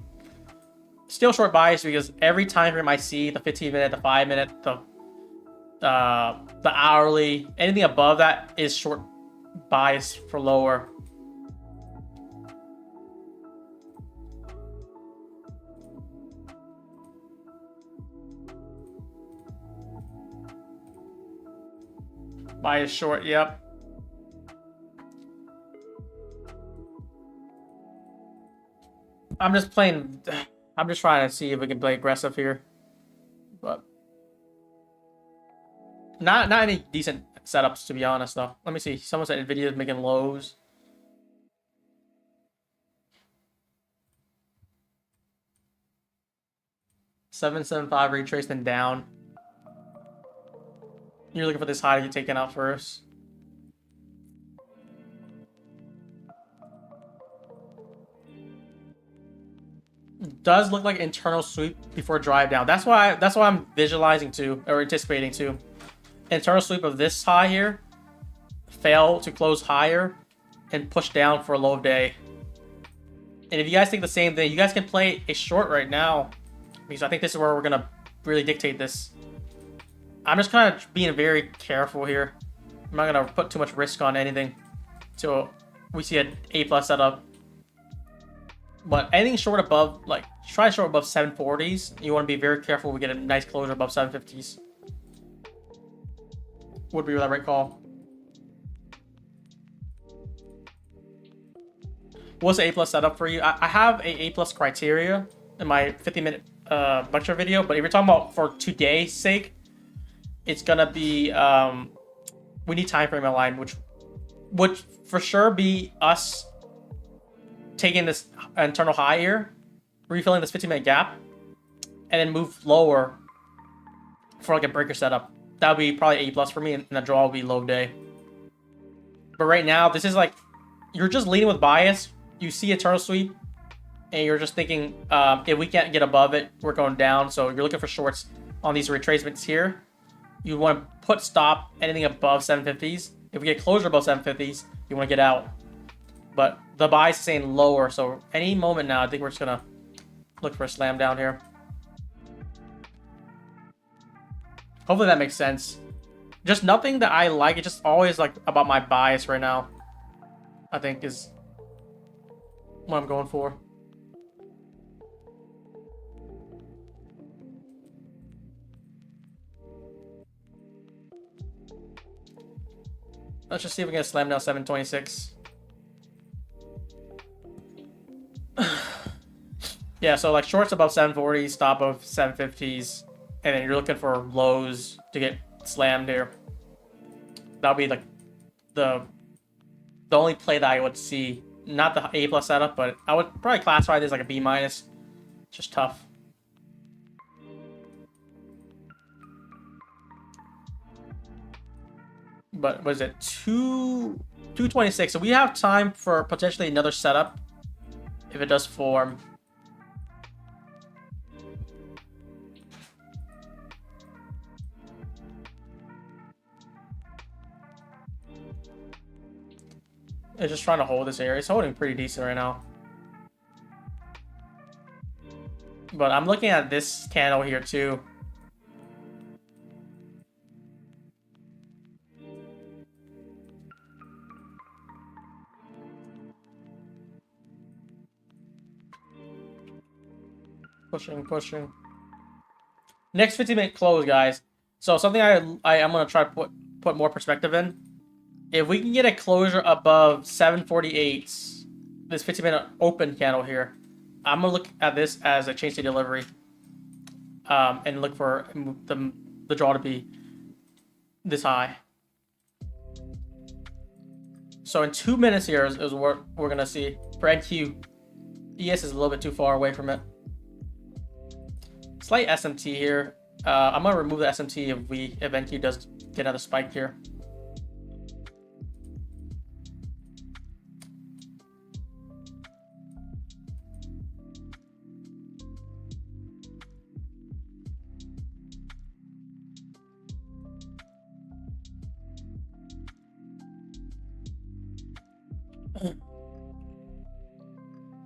still short bias because every time frame I see the 15-minute, the 5-minute, the hourly, anything above that is short bias for lower. Bias short, yep. I'm just trying to see if we can play aggressive here. But not any decent setups, to be honest, though. Let me see. Someone said Nvidia is making lows. $775 retrace, then down. You're looking for this high to get taken out first. Does look like internal sweep before drive down. That's why I'm visualizing too, or anticipating too. Internal sweep of this high here, fail to close higher, and push down for a low of day. And if you guys think the same thing, you guys can play a short right now, because I think this is where we're gonna really dictate this. I'm just kind of being very careful here. I'm not gonna put too much risk on anything till we see an A+ setup. But anything short above, like, try short above 740s. You want to be very careful we get a nice closure above 750s. Would be the right call. What's the A+ setup for you? I have a A+ criteria in my 50-minute lecture video, but if you're talking about for today's sake, it's gonna be we need time frame aligned, which would for sure be us taking this internal high here, refilling this 15-minute gap, and then move lower for like a breaker setup. That would be probably A+ for me, and the draw will be low day. But right now, this is like, you're just leading with bias. You see internal sweep, and you're just thinking, if we can't get above it, we're going down. So you're looking for shorts on these retracements here. You want to put stop anything above 750s. If we get closure above 750s, you want to get out. But the bias is saying lower, so any moment now, I think we're just gonna look for a slam down here. Hopefully that makes sense. Just nothing that I like. It's just always like about my bias right now, I think is what I'm going for. Let's just see if we can slam down 726. Yeah, so like shorts above 740, stop of 750s, and then you're looking for lows to get slammed here. That'll be like the only play that I would see. Not the A plus setup, but I would probably classify this like a B minus. Just tough. But was it 226? So we have time for potentially another setup if it does form. It's just trying to hold this area. It's holding pretty decent right now. But I'm looking at this candle here too. Pushing. Next 15-minute close, guys. So something I'm gonna try to put more perspective in. If we can get a closure above 748, this 15-minute open candle here, I'm gonna look at this as a change to delivery, and look for the draw to be this high. So in 2 minutes here is what we're gonna see for NQ. ES is a little bit too far away from it. Slight SMT here. I'm gonna remove the SMT if NQ does get another spike here.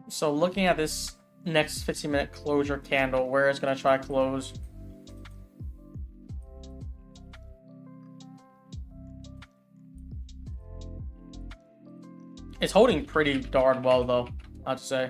So looking at this next 15-minute closure candle, where it's going to try to close. It's holding pretty darn well, though, I'd say.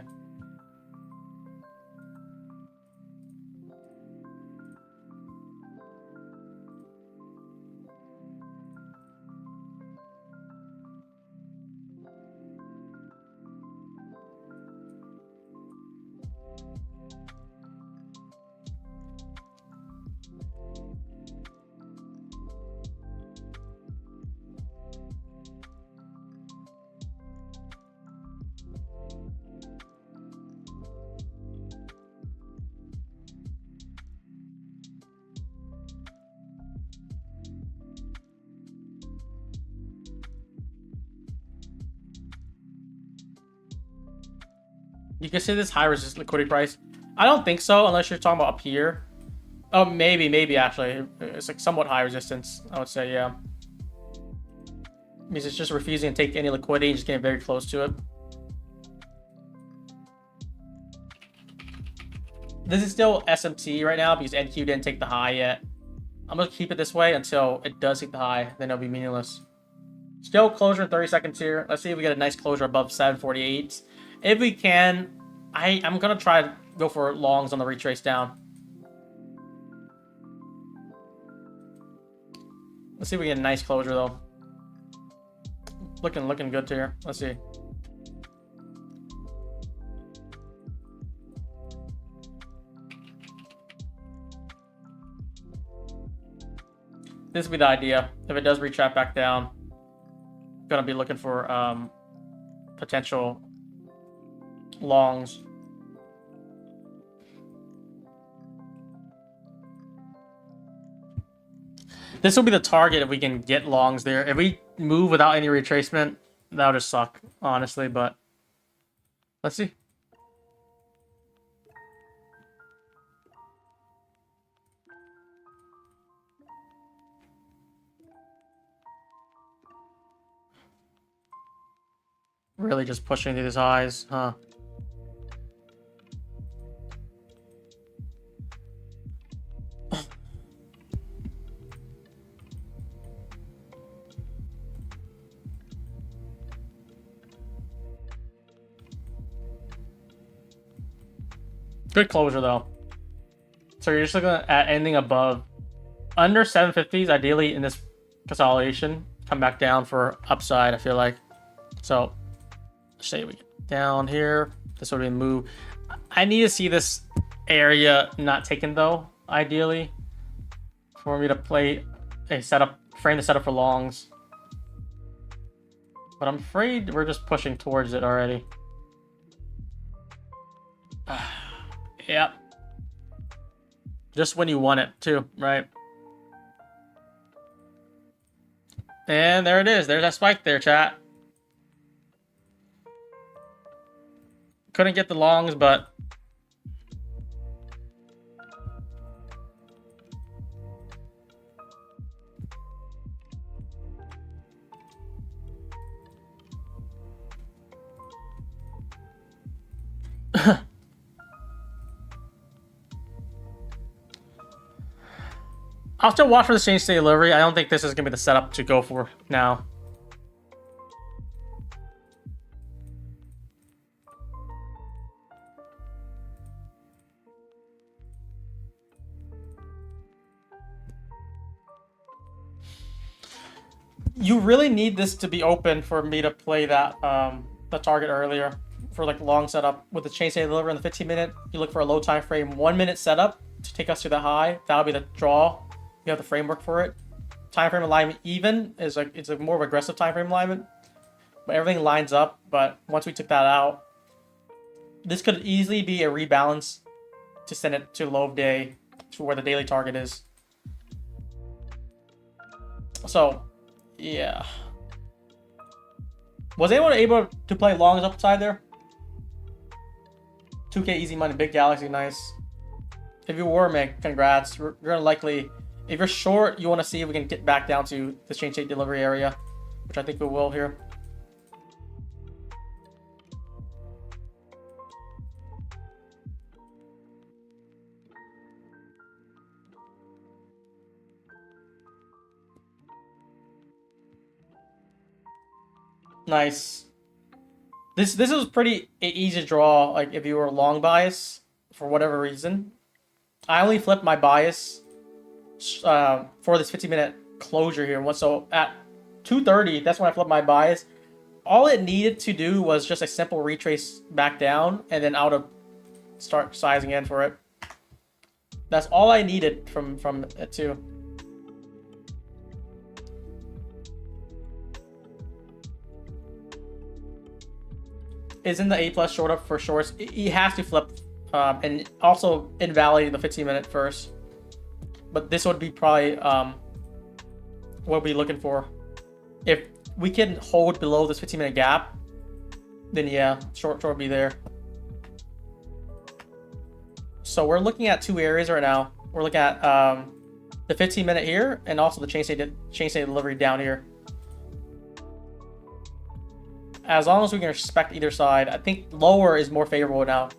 You can see this high resistance liquidity price. I don't think so, unless you're talking about up here. Oh, maybe actually. It's like somewhat high resistance, I would say, yeah. Means it's just refusing to take any liquidity and just getting very close to it. This is still SMT right now because NQ didn't take the high yet. I'm going to keep it this way until it does take the high, then it'll be meaningless. Still closure in 30 seconds here. Let's see if we get a nice closure above 748. If we can, I'm going to try to go for longs on the retrace down. Let's see if we get a nice closure, though. Looking good here. Let's see. This would be the idea. If it does retrap back down, going to be looking for potential longs. This will be the target if we can get longs there. If we move without any retracement, that would just suck, honestly, but let's see. Really just pushing through these highs, huh? Good closure, though. So you're just looking at anything above. Under 750s, ideally, in this consolidation. Come back down for upside, I feel like. So, say we get down here. This would be a move. I need to see this area not taken though, ideally, for me to play a setup, frame the setup for longs. But I'm afraid we're just pushing towards it already. Yep. Just when you want it too, right? And there it is. There's that spike there, chat. Couldn't get the longs, but I'll still watch for the change state delivery. I don't think this is going to be the setup to go for now. You really need this to be open for me to play that the target earlier for like long setup with the chain state delivery in the 15-minute. You look for a low time frame 1-minute setup to take us to the high. That'll be the draw. You have the framework for it. Time frame alignment even is like it's a more of aggressive time frame alignment, but everything lines up. But once we took that out, this could easily be a rebalance to send it to low of day to where the daily target is. So yeah, was anyone able to play longs upside there? 2K easy money, big galaxy, nice. If you were, man, congrats. We're gonna likely, if you're short, you want to see if we can get back down to the change state delivery area, which I think we will here. Nice. This is pretty easy to draw. Like if you were long bias for whatever reason, I only flipped my bias for this 15-minute closure here. So at 2:30, that's when I flipped my bias. All it needed to do was just a simple retrace back down, and then out of start sizing in for it. That's all I needed from it too. Isn't the A+ short up for shorts? He has to flip and also invalidate the 15-minute first. But this would be probably what we'll be looking for. If we can hold below this 15-minute gap, then yeah, short would be there. So we're looking at two areas right now. We're looking at the 15-minute here, and also the chain state delivery down here. As long as we can respect either side, I think lower is more favorable now.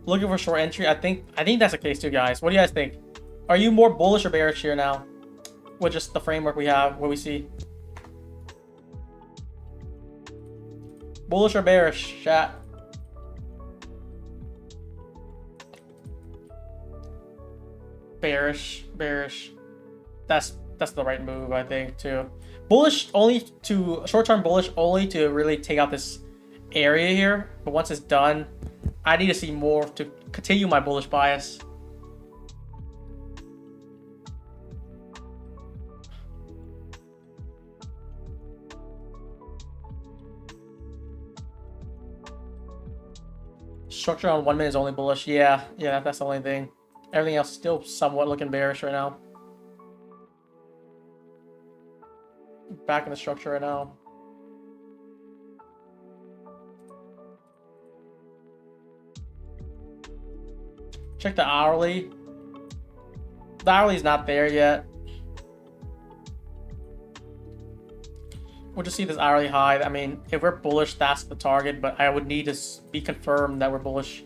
Looking for short entry. I think that's the case too, guys. What do you guys think? Are you more bullish or bearish here now with just the framework we have, what we see? Bullish or bearish, chat? Bearish. That's the right move, I think, too. Bullish only to short-term bullish only to really take out this area here, but once it's done, I need to see more to continue my bullish bias. Structure on 1 minute is only bullish. Yeah, that's the only thing. Everything else still somewhat looking bearish right now. Back in the structure right now. Check the hourly. The hourly is not there yet. We'll just see this hourly high. I mean, if we're bullish, that's the target, but I would need to be confirmed that we're bullish.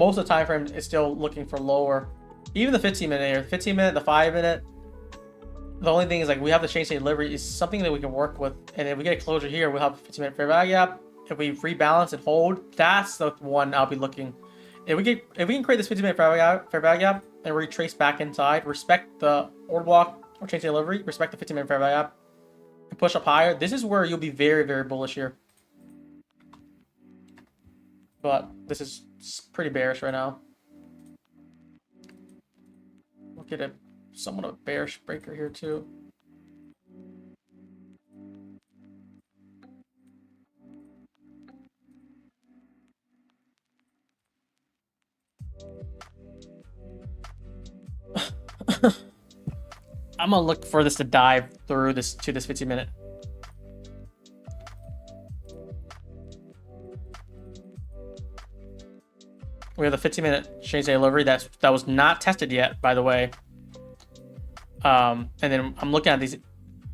most of the time frame is still looking for lower. Even the 15-minute here, the 15-minute, the 5-minute. The only thing is like we have the change state delivery is something that we can work with, and if we get a closure here, we'll have a 15-minute fair value gap. If we rebalance and hold, that's the one I'll be looking. If we can create this 15-minute fair value gap and retrace back inside, respect the order block or change state delivery, respect the 15-minute fair value gap, and push up higher, this is where you'll be very, very bullish here. But this is pretty bearish right now. We'll get a somewhat of a bearish breaker here too. I'm gonna look for this to dive through this 15-minute. We have the 15-minute change day delivery that was not tested yet, by the way. And then I'm looking at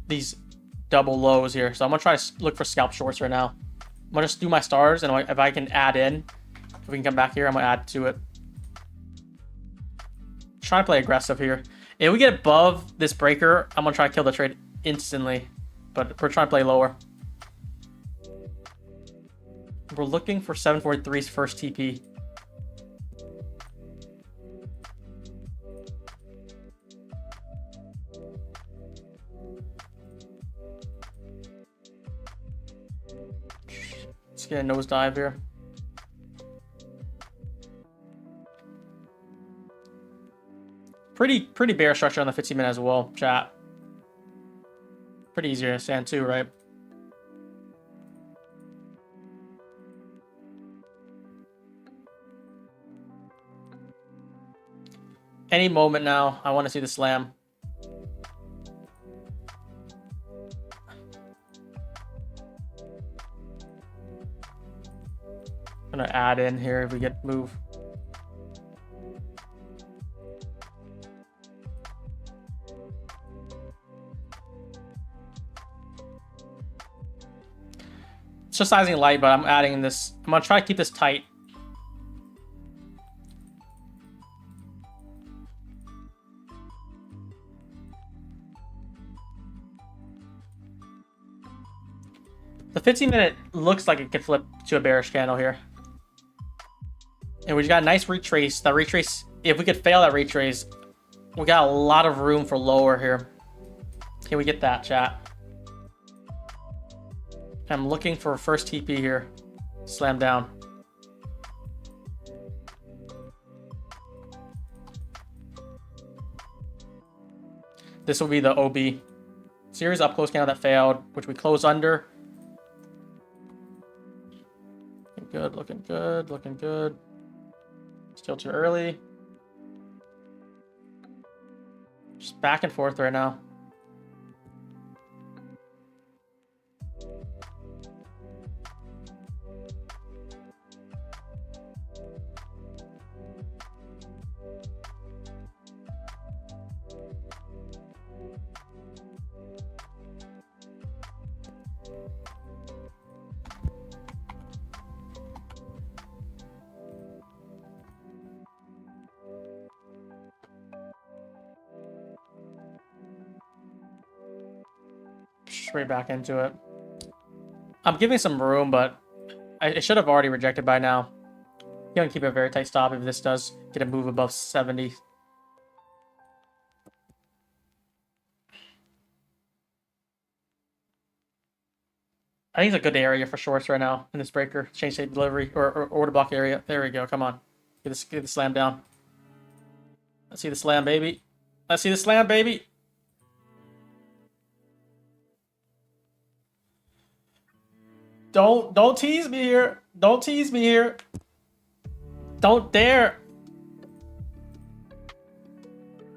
these double lows here, so I'm gonna try to look for scalp shorts right now. I'm gonna just do my stars, and if I can add in, if we can come back here, I'm gonna add to it. Try to play aggressive here. If we get above this breaker, I'm gonna try to kill the trade instantly, but we're trying to play lower. We're looking for 743's first TP. Let's get a nosedive here. Pretty bear structure on the 15-minute as well, chat. Pretty easy to understand too, right? Any moment now, I want to see the slam. I'm gonna add in here if we get move. It's just sizing light, but I'm adding in this. I'm gonna try to keep this tight. The 15-minute looks like it could flip to a bearish candle here. And we got a nice retrace. That retrace, if we could fail that retrace, we got a lot of room for lower here. Can we get that, chat? I'm looking for a first TP here. Slam down. This will be the OB. Series up close candle that failed, which we closed under. Looking good, looking good, looking good. Still too early. Just back and forth right now. Straight back into it. I'm giving some room, but it should have already rejected by now. You can keep a very tight stop if this does get a move above 70. I think it's a good area for shorts right now in this breaker. Change state delivery or order block area. There we go. Come on. Get the slam down. Let's see the slam, baby. Let's see the slam, baby. Don't tease me here. Don't tease me here. Don't dare.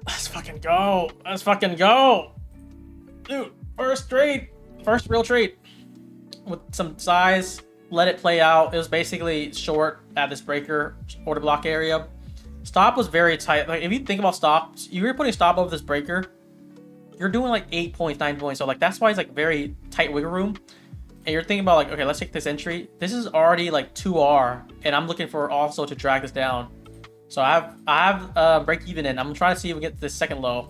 Let's fucking go. Let's fucking go. Dude, first trade. First real trade. With some size. Let it play out. It was basically short at this breaker order block area. Stop was very tight. Like if you think about stops, you were putting stop over this breaker, you're doing like 8 points, 9 points. So like that's why it's like very tight wiggle room. And you're thinking about like, okay, let's take this entry. This is already like 2R, and I'm looking for also to drag this down. So I have break even in. I'm trying to see if we get this second low.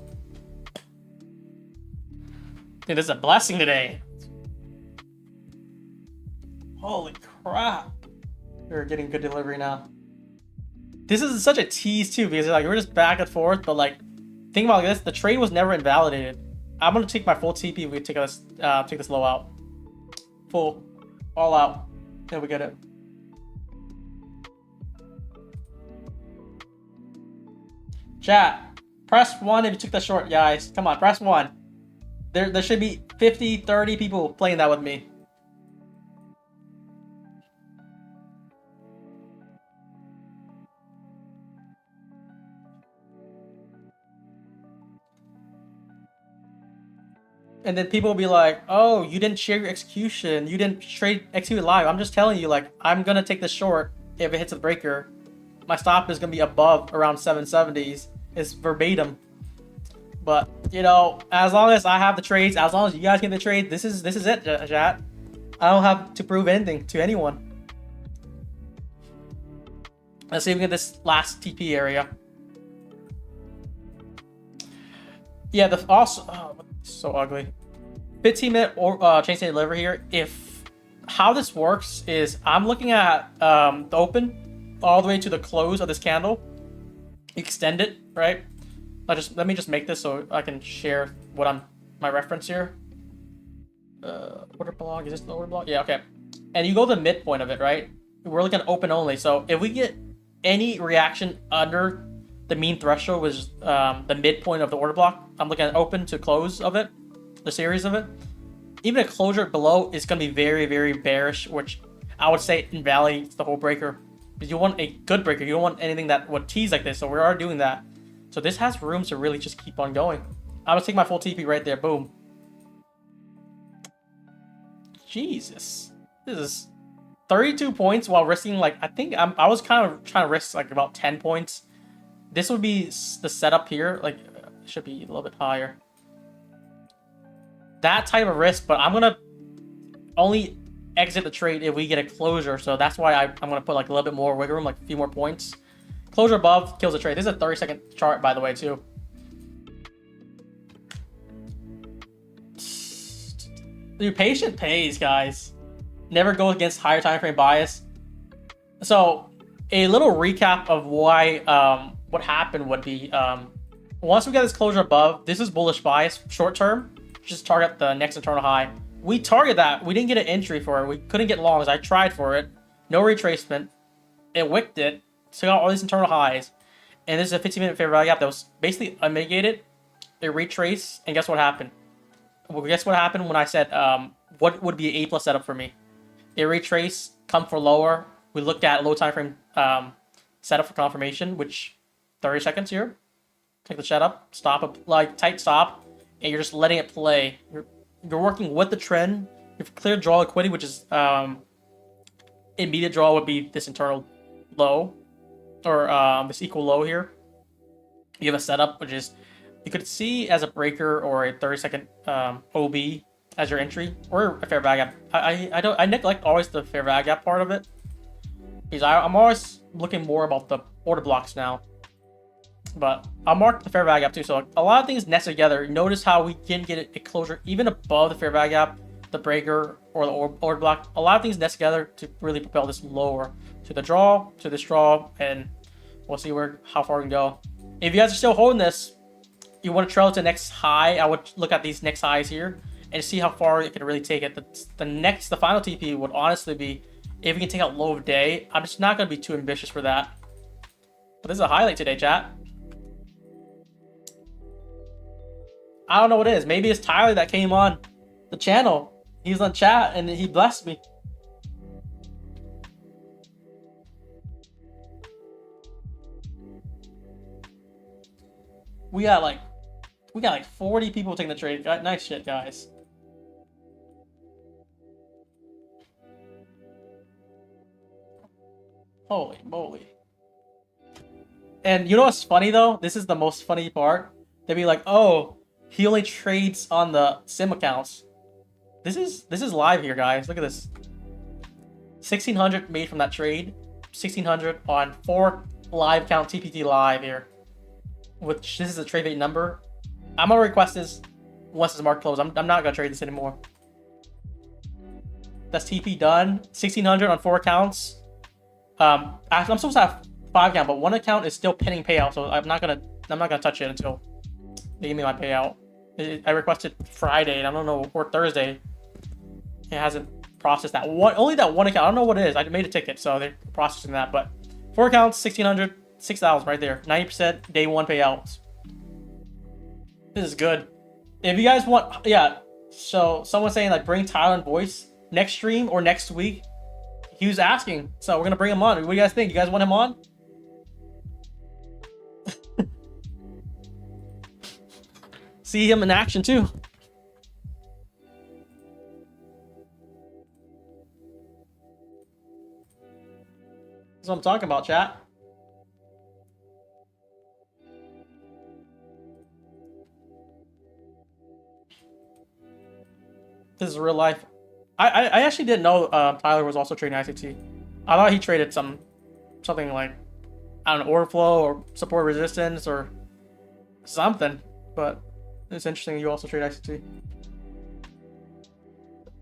Dude, this is a blessing today. Holy crap. We're getting good delivery now. This is such a tease too, because like we're just back and forth, but like think about this, the trade was never invalidated. I'm gonna take my full TP if we take this low out. Full. All out. There we get it. Chat, press 1 if you took the short, guys. Come on, press 1. There should be 50, 30 people playing that with me. And then people will be like, oh, you didn't share your execution. You didn't execute live. I'm just telling you, like, I'm going to take the short if it hits a breaker. My stop is going to be above around 770s. It's verbatim. But, you know, as long as I have the trades, as long as you guys get the trade, this is it, chat. I don't have to prove anything to anyone. Let's see if we get this last TP area. Yeah, oh, so ugly. 15-minute or chain state delivery here. If how this works is I'm looking at the open all the way to the close of this candle. Extend it, right? Let me just make this so I can share what my reference here. Order block, is this the order block? Yeah, okay. And you go to the midpoint of it, right? We're looking at open only. So if we get any reaction under the mean threshold, which is the midpoint of the order block, I'm looking at open to close of it, the series of it. Even a closure below is going to be very, very bearish, which I would say invalidates the whole breaker. Because you want a good breaker. You don't want anything that would tease like this. So we are doing that. So this has room to really just keep on going. I'm going to take my full TP right there. Boom. Jesus. This is 32 points while risking, like, I think I was kind of trying to risk like about 10 points. This would be the setup here. Like, it should be a little bit higher. That type of risk, but I'm going to only exit the trade if we get a closure. So that's why I'm going to put like a little bit more wiggle room, like a few more points. Closure above kills the trade. This is a 30-second chart, by the way, too. Dude, patient pays, guys. Never go against higher time frame bias. So a little recap of why what happened would be once we get this closure above, this is bullish bias short term. Just target the next internal high. We target that. We didn't get an entry for it. We couldn't get longs. I tried for it. No retracement. It wicked it. Took out all these internal highs. And this is a 15-minute fair value gap that was basically unmitigated. It retraced. And guess what happened? Well, guess what happened when I said what would be an A+ setup for me? It retraced, come for lower. We looked at low time frame setup for confirmation, which 30 seconds here. Take the setup, stop, like tight stop, and you're just letting it play. You're working with the trend. You've cleared draw liquidity, which is immediate draw would be this internal low, or this equal low here. You have a setup, which is you could see as a breaker or a 30-second OB as your entry, or a fair value gap. I neglect always the fair value gap part of it, because I'm always looking more about the order blocks now. But I'll mark the fair value gap too. So a lot of things nest together. Notice how we can get a closure even above the fair value gap, the breaker, or the order block. A lot of things nest together to really propel this lower to the draw, to this draw, and we'll see how far we can go. If you guys are still holding this, you want to trail it to the next high. I would look at these next highs here and see how far it can really take it. The final TP would honestly be if we can take out low of day. I'm just not going to be too ambitious for that. But this is a highlight today, chat. I don't know what it is. Maybe it's Tyler that came on the channel. He's on chat and he blessed me. We got like 40 people taking the trade. Nice shit, guys. Holy moly. And you know what's funny though? This is the most funny part. They'd be like, oh, he only trades on the sim accounts. This is live here, guys. Look at this. 1,600 made from that trade. 1,600 on 4 live count TPT live here, which this is a trade bait number. I'm gonna request this once this market closes. I'm not gonna trade this anymore. That's TP done. 1600 on 4 accounts. I'm supposed to have 5 account, but 1 account is still pending payout, so I'm not gonna touch it until they give me my payout. I requested Friday, and I don't know, or Thursday. It hasn't processed that one. Only that 1 account. I don't know what it is. I made a ticket, so they're processing that. But 4 accounts, 1600, 6000 right there. 90% day 1 payouts. This is good. If you guys want, yeah. So someone's saying like bring Tyler and Voice next stream or next week. He was asking, so we're gonna bring him on. What do you guys think? You guys want him on? See him in action too. That's what I'm talking about, chat. This is real life. I actually didn't know Tyler was also trading ICT. I thought he traded something like, I don't know, order flow or support resistance or something. But it's interesting you also trade ICT.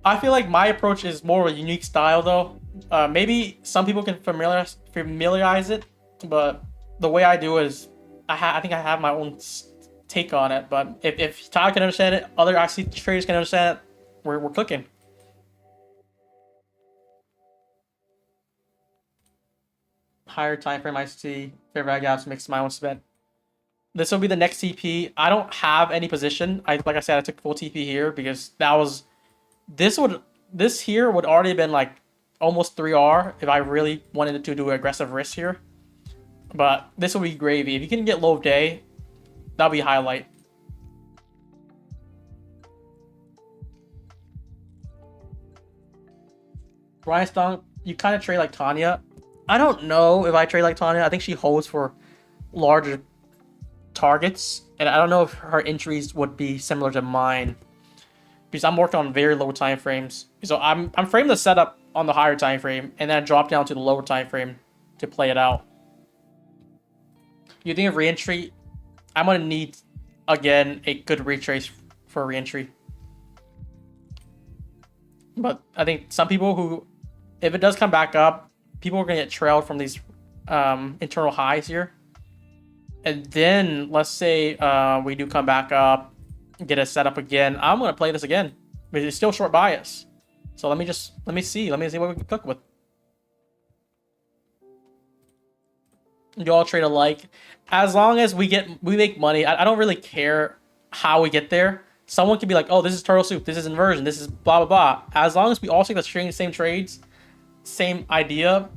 I feel like my approach is more of a unique style though. Maybe some people can familiarize it, but the way I do it is I think I have my own take on it. But if Tyler can understand it, other ICT traders can understand it, we're cooking. Higher time frame ICT, fair value gaps, mix my own spend. This will be the next TP. I don't have any position. Like I said, I took full TP here because that was this here would already have been like almost 3R if I really wanted to do aggressive risk here. But this will be gravy. If you can get low of day, that'll be a highlight. Brian Stong, you kind of trade like Tanya. I don't know if I trade like Tanya. I think she holds for larger targets, and I don't know if her entries would be similar to mine because I'm working on very low time frames. So I'm framing the setup on the higher time frame and then drop down to the lower time frame to play it out. You think of reentry? I'm gonna need again a good retrace for reentry. But I think some people who, if it does come back up, people are gonna get trailed from these internal highs here. And then let's say we do come back up, get a setup again. I'm gonna play this again, but it's still short bias. So let me see what we can cook with. You all trade alike. As long as we make money, I don't really care how we get there. Someone could be like, oh, this is turtle soup, this is inversion, this is blah blah blah. As long as we all take the same trades, same idea,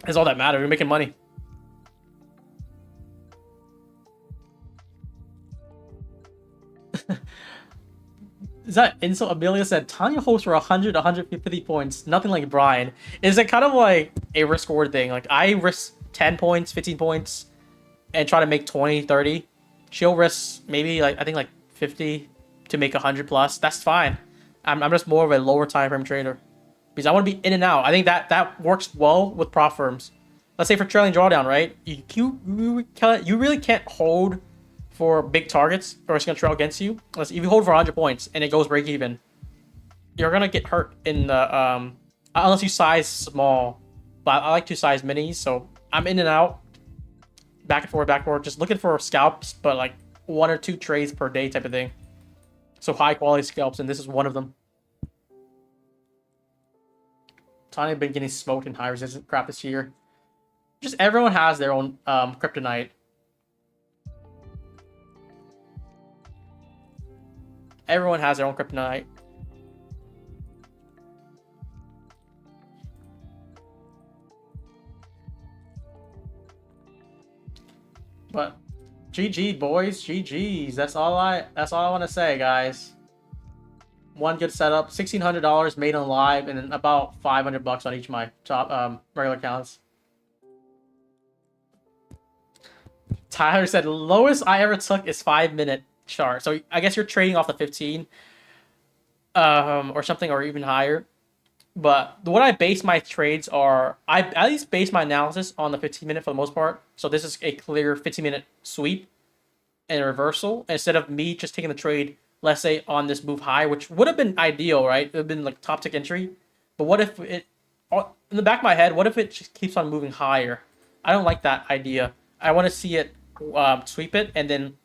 is all that matters. We're making money. Is that insult? Amelia said Tanya holds for 100, 150 points. Nothing like Brian. Is it kind of like a risk reward thing? Like I risk 10 points, 15 points, and try to make 20, 30. She'll risk maybe like I think like 50 to make 100 plus. That's fine. I'm just more of a lower time frame trader because I want to be in and out. I think that works well with prop firms. Let's say for trailing drawdown, right? You really can't hold for big targets or it's gonna trail against you. If you hold for 100 points and it goes break even, you're gonna get hurt in the unless you size small. But I like to size minis, so I'm in and out, back and forth, just looking for scalps, but like 1 or 2 trades per day type of thing. So high quality scalps, and this is one of them. Tanya been getting smoked in high resistance crap this year. Just everyone has their own kryptonite. Everyone has their own kryptonite. But GG boys, GG's. That's all I want to say, guys. One good setup, $1,600 made on live, and then about $500 on each of my top regular accounts. Tyler said lowest I ever took is 5-minute chart. So I guess you're trading off the 15 or something, or even higher. But what I base my trades are, I at least base my analysis on the 15-minute for the most part. So this is a clear 15-minute sweep and a reversal instead of me just taking the trade, let's say on this move high, which would have been ideal, right? It would have been like top tick entry. But what if it, in the back of my head, what if it just keeps on moving higher? I don't like that idea. I want to see it sweep it and then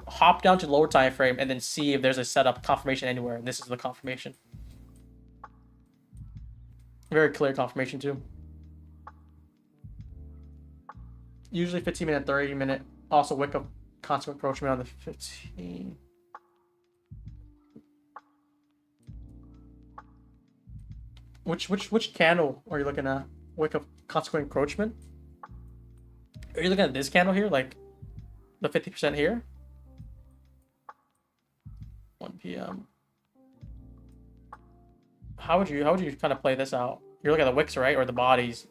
hop down to the lower time frame and then see if there's a setup confirmation anywhere. And this is the confirmation. Very clear confirmation too. Usually 15-minute, 30-minute. Also wick up consequent encroachment on the 15. Which candle are you looking at? Wick of consequent encroachment? Are you looking at this candle here, like the 50% here? 1 p.m. How would you kind of play this out? You're looking at the wicks, right, or the bodies?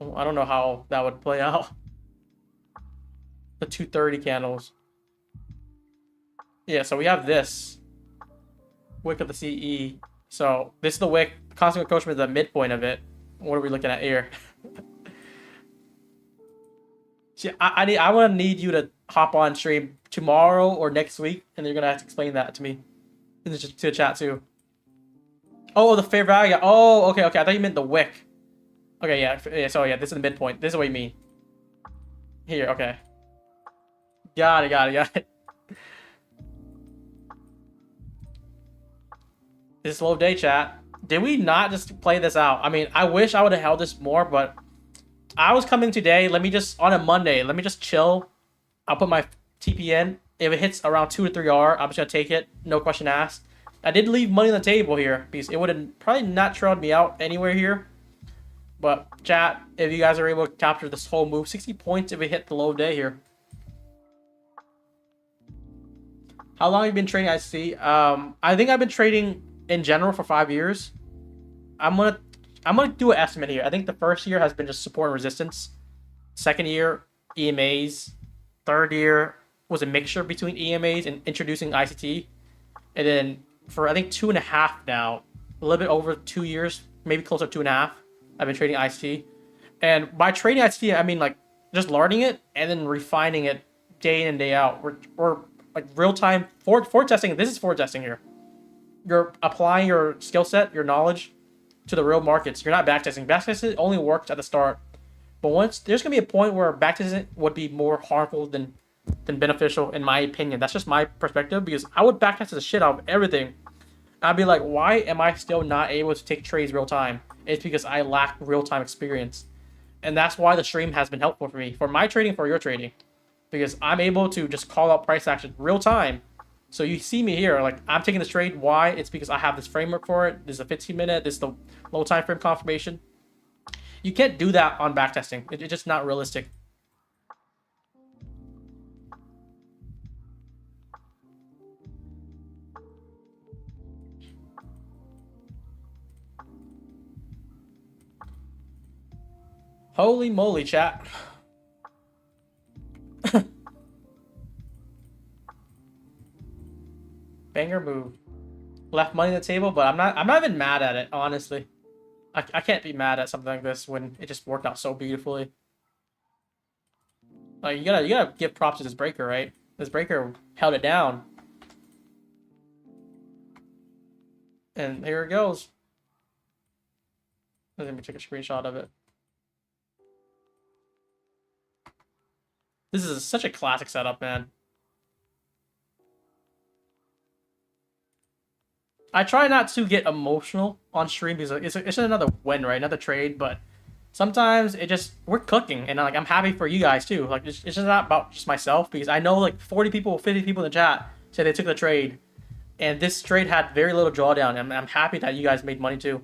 I don't know how that would play out. The 230 candles. Yeah, so we have this wick of the CE. So this is the wick. Constant encroachment is the midpoint of it. What are we looking at here? See, I want to need you to hop on stream tomorrow or next week, and you're gonna have to explain that to me, and to the chat too. Oh, the fair value. Oh, okay. I thought you meant the wick. Okay, yeah. So yeah, this is the midpoint. This is what you mean. Here, okay. Got it. This is slow day, chat. Did we not just play this out? I mean, I wish I would have held this more, but I was coming today. Let me just, on a Monday, let me just chill. I'll put my TPN. If it hits around 2 to 3R, I'm just going to take it. No question asked. I did leave money on the table here because it would have probably not trailed me out anywhere here. But chat, if you guys are able to capture this whole move, 60 points if it hit the low day here. How long have you been trading IC? I think I've been trading in general for 5 years. I'm gonna do an estimate here. I think the first year has been just support and resistance. Second year, EMAs. Third year was a mixture between EMAs and introducing ICT. And then for I think 2.5 now, a little bit over 2 years, maybe closer to 2.5, I've been trading ICT. And by trading ICT, I mean like just learning it and then refining it day in and day out. We're like real time forward testing. This is forward testing here. You're applying your skill set, your knowledge to the real markets. You're not backtesting. Backtesting only works at the start. But once there's gonna be a point where backtesting would be more harmful than beneficial, in my opinion. That's just my perspective because I would backtest the shit out of everything. I'd be like, why am I still not able to take trades real time? It's because I lack real time experience. And that's why the stream has been helpful for me. For my trading, for your trading. Because I'm able to just call out price action real time. So you see me here, like I'm taking this trade. Why? It's because I have this framework for it. This is a 15-minute. This is the low time frame confirmation. You can't do that on backtesting. It's just not realistic. Holy moly, chat. Banger move. Left money on the table, but I'm not even mad at it, honestly. I can't be mad at something like this when it just worked out so beautifully. Like you gotta give props to this breaker, right? This breaker held it down. And here it goes. Let me take a screenshot of it. This is such a classic setup, man. I try not to get emotional on stream because it's just another win, right? Another trade, but sometimes we're cooking, and like I'm happy for you guys too. Like it's just not about just myself because I know like 40 people, 50 people in the chat said they took the trade, and this trade had very little drawdown, and I'm happy that you guys made money too.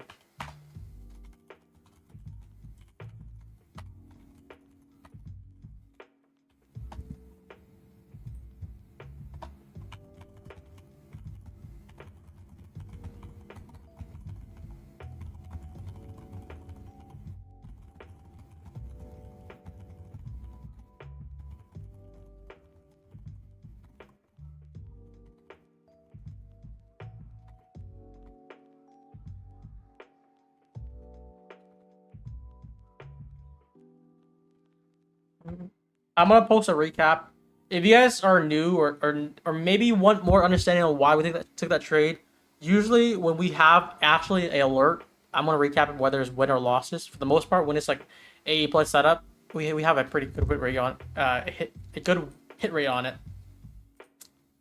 I'm gonna post a recap. If you guys are new or maybe want more understanding on why we took that trade, usually when we have actually a alert, I'm gonna recap it whether it's win or losses. For the most part, when it's like a plus setup, we have a pretty good hit rate on a good hit rate on it.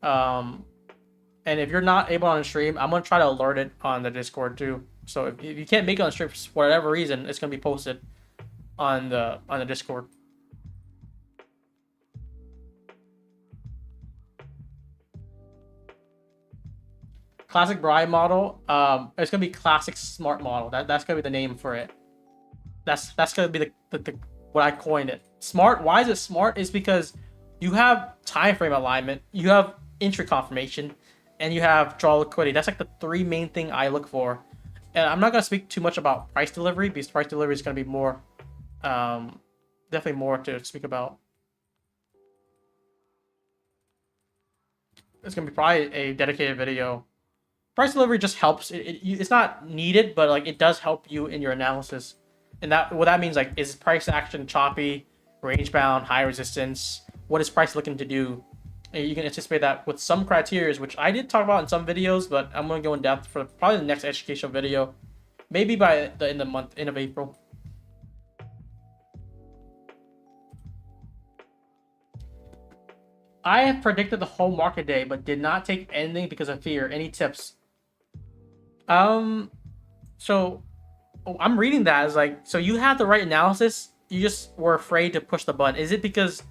And if you're not able on the stream, I'm gonna try to alert it on the Discord too. So if you can't make it on the stream for whatever reason, it's gonna be posted on the Discord. Classic Bride model. It's gonna be classic smart model. That's gonna be the name for it. That's gonna be the what I coined it. Smart. Why is it smart? Is because you have time frame alignment, you have entry confirmation, and you have draw liquidity. That's like the three main thing I look for. And I'm not gonna speak too much about price delivery because price delivery is gonna be more, definitely more to speak about. It's gonna be probably a dedicated video. Price delivery just helps. It's not needed, but like it does help you in your analysis. And that what that means, like, is price action choppy, range bound, high resistance? What is price looking to do? And you can anticipate that with some criteria, which I did talk about in some videos, but I'm gonna go in depth for probably the next educational video, maybe by the end of April. I have predicted the whole market day, but did not take anything because of fear. Any tips? So I'm reading that as like, so you had the right analysis, you just were afraid to push the button. Is it because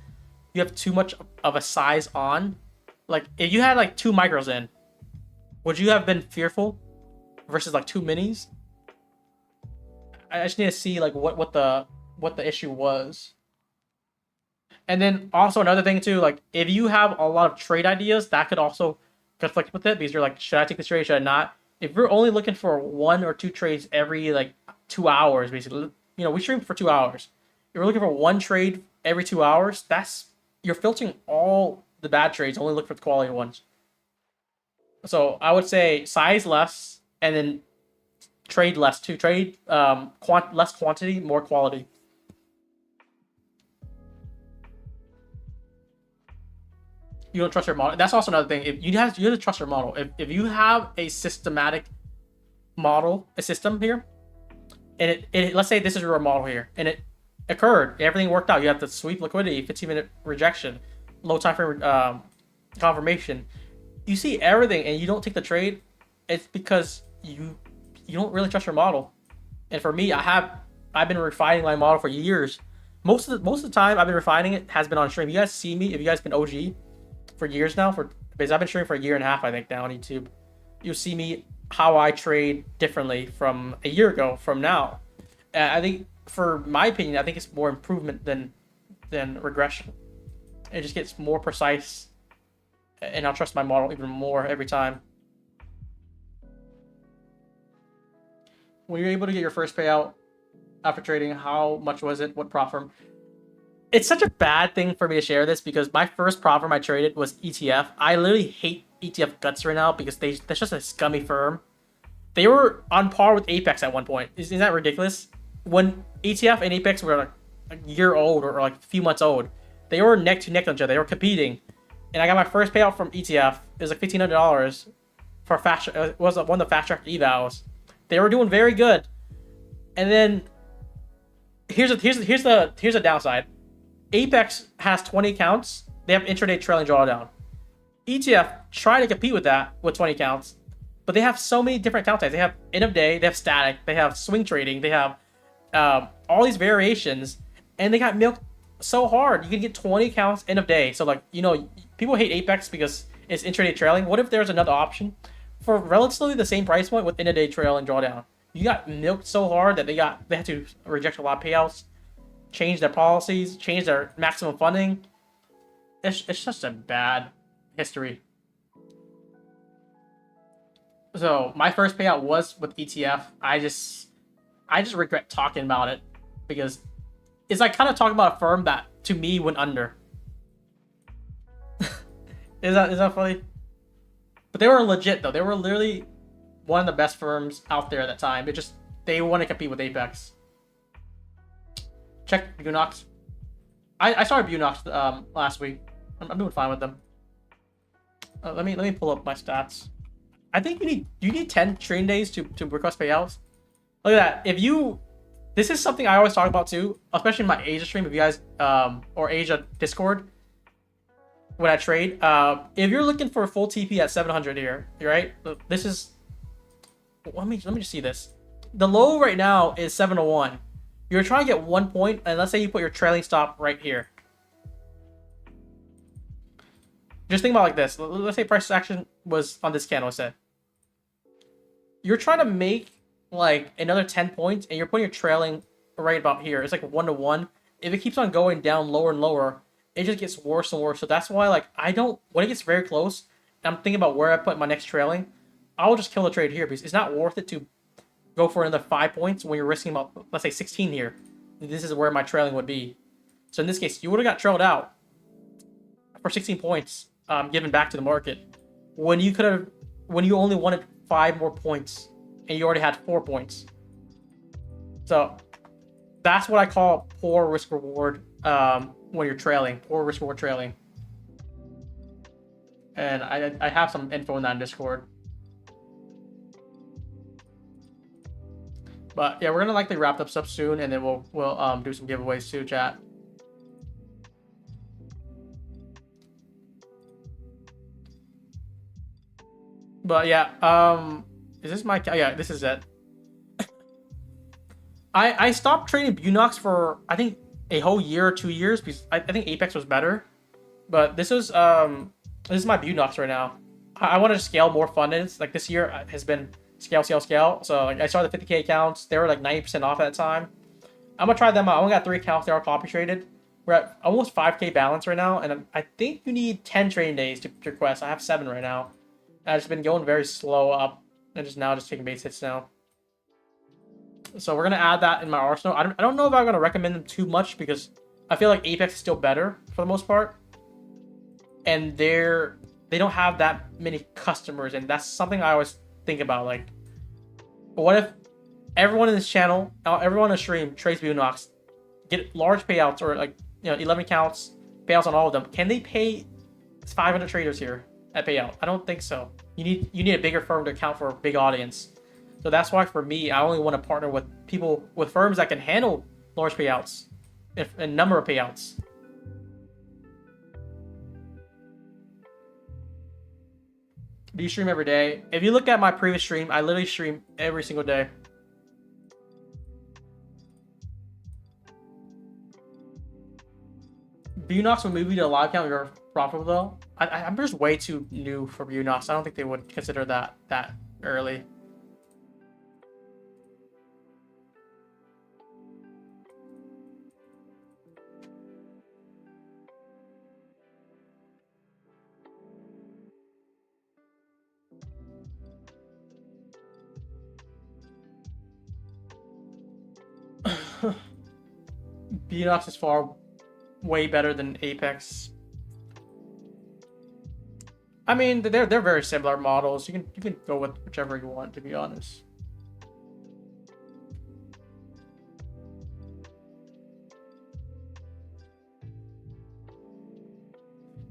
you have too much of a size on? Like, if you had like 2 micros in, would you have been fearful versus like 2 minis? I just need to see like what the issue was. And then also another thing too, like if you have a lot of trade ideas, that could also conflict with it because you're like, should I take this trade? Should I not? If you're only looking for 1 or 2 trades every like 2 hours, basically, you know, we stream for 2 hours. If you're looking for 1 trade every 2 hours, you're filtering all the bad trades. Only look for the quality ones. So I would say size less, and then trade less too. Trade less quantity, more quality. You don't trust your model. That's also another thing. If you have to trust your model. If you have a systematic model, a system here, and it let's say this is your model here, and it occurred, everything worked out. You have the sweep liquidity, 15-minute rejection, low time frame confirmation. You see everything, and you don't take the trade. It's because you don't really trust your model. And for me, I've been refining my model for years. Most of the time I've been refining it has been on stream. You guys see me, if you guys been OG for years now, because I've been streaming for 1.5 years, I think, now on YouTube. You'll see me how I trade differently from a year ago from now. And I think, for my opinion, I think it's more improvement than regression. It just gets more precise, and I'll trust my model even more every time. When you're able to get your first payout after trading, how much was it? What prop firm? It's such a bad thing for me to share this because my first prop firm I traded was ETF. I literally hate ETF guts right now because that's just a scummy firm. They were on par with Apex at one point. Isn't that ridiculous? When ETF and Apex were like a year old or like a few months old, they were neck to neck on each other. They were competing, and I got my first payout from ETF. It was like $1,500 for fast. It was one of the fast track evals. They were doing very good, and then here's the downside. Apex has 20 accounts. They have intraday trailing drawdown. ETF try to compete with that with 20 accounts, but they have so many different account types. They have end of day, they have static, they have swing trading, they have all these variations, and they got milked so hard. You can get 20 accounts end of day. So like, you know, people hate Apex because it's intraday trailing. What if there's another option for relatively the same price point with end of day trailing drawdown? You got milked so hard that they had to reject a lot of payouts, change their policies, change their maximum funding. It's just a bad history. So my first payout was with ETF. I just regret talking about it because it's like kind of talking about a firm that to me went under. Is that funny? But they were legit though. They were literally one of the best firms out there at that time. They want to compete with Apex. Check Gunox. I started Bunox last week. I'm doing fine with them. Let me pull up my stats. I think you need 10 trading days to request payouts. Look at that. If you, this is something I always talk about too, especially in my Asia stream. If you guys or Asia Discord, when I trade, if you're looking for a full TP at 700 here, right? This is, let me just see this. The low right now is 701. You're trying to get 1 point, and let's say you put your trailing stop right here. Just think about it like this. Let's say price action was on this candle, I said. You're trying to make like another 10 points, and you're putting your trailing right about here. It's like 1 to 1. If it keeps on going down lower and lower, it just gets worse and worse. So that's why, like, I don't, when it gets very close, and I'm thinking about where I put my next trailing, I'll just kill the trade here because it's not worth it to go for another 5 points when you're risking about, let's say, 16 here. This is where my trailing would be. So in this case, you would have got trailed out for 16 points given back to the market when you could have, when you only wanted 5 more points and you already had 4 points. So that's what I call poor risk reward when you're trailing, poor risk reward trailing. And I have some info in that in Discord. But yeah, we're gonna likely wrap up stuff soon, and then we'll do some giveaways too, chat. But yeah, is this my, yeah, this is it. I stopped trading Bunox for I think a whole year or 2 years because I think Apex was better. But this is my Bunox right now. I want to scale more fundings. Like this year has been scale. So like I started the 50K accounts. They were like 90% off at the time. I'm gonna try them out. I only got 3 accounts. They are copy traded. We're at almost 5K balance right now, and I think you need 10 trading days to request. I have 7 right now. I've just been going very slow up, and just taking base hits now. So we're gonna add that in my arsenal. I don't know if I'm gonna recommend them too much because I feel like Apex is still better for the most part, and they don't have that many customers, and that's something I always think about. Like, what if everyone in this channel, everyone in the stream trades Bunox, get large payouts or like 11 accounts, payouts on all of them? Can they pay 500 traders here at payout? I don't think so. You need a bigger firm to account for a big audience. So that's why for me, I only want to partner with people, with firms that can handle large payouts, a number of payouts. Do you stream every day? If you look at my previous stream, I literally stream every single day. Bunox will move you to a live count. You're profitable though. I'm just way too new for Bunox. I don't think they would consider that early. Bunox is way better than Apex. I mean, they're very similar models. You can go with whichever you want, to be honest.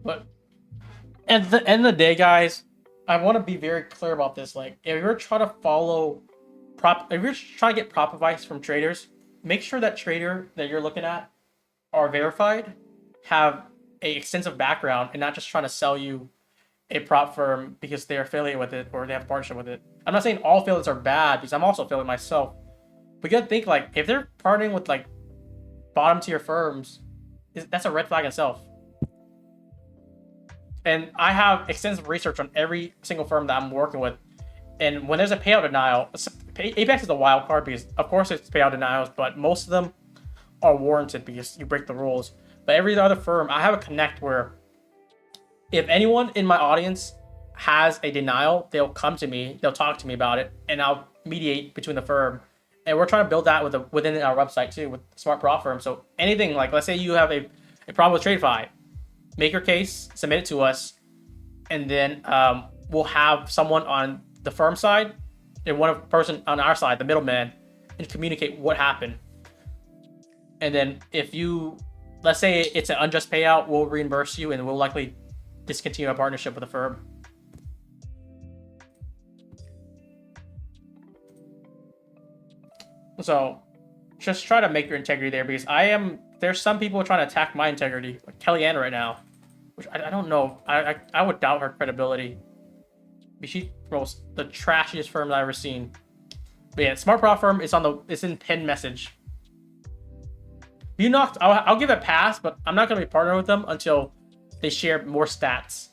But at the end of the day, guys, I want to be very clear about this. Like, if you're trying to if you're trying to get prop advice from traders, make sure that trader that you're looking at are verified, have a extensive background, and not just trying to sell you a prop firm because they're affiliated with it or they have a partnership with it. I'm not saying all affiliates are bad because I'm also affiliate myself. But you gotta think, like, if they're partnering with like bottom tier firms, that's a red flag in itself. And I have extensive research on every single firm that I'm working with. And when there's a payout denial, Apex is a wild card because of course it's payout denials, but most of them are warranted because you break the rules. But every other firm, I have a connect where if anyone in my audience has a denial, they'll come to me, they'll talk to me about it, and I'll mediate between the firm. And we're trying to build that within our website too, with Smart Prop Firm. So anything, like let's say you have a problem with TradeFi, make your case, submit it to us, and then we'll have someone on the firm side and one person on our side, the middleman, and communicate what happened. And then if you let's say it's an unjust payout, we'll reimburse you and we'll likely discontinue our partnership with the firm. So just try to make your integrity there, because there's some people trying to attack my integrity, like Kellyanne right now, which I don't know. I would doubt her credibility. She promotes the trashiest firm I've ever seen. But yeah, Smart Prop Firm is it's in pinned message. I'll give it a pass, but I'm not gonna be partnering with them until they share more stats.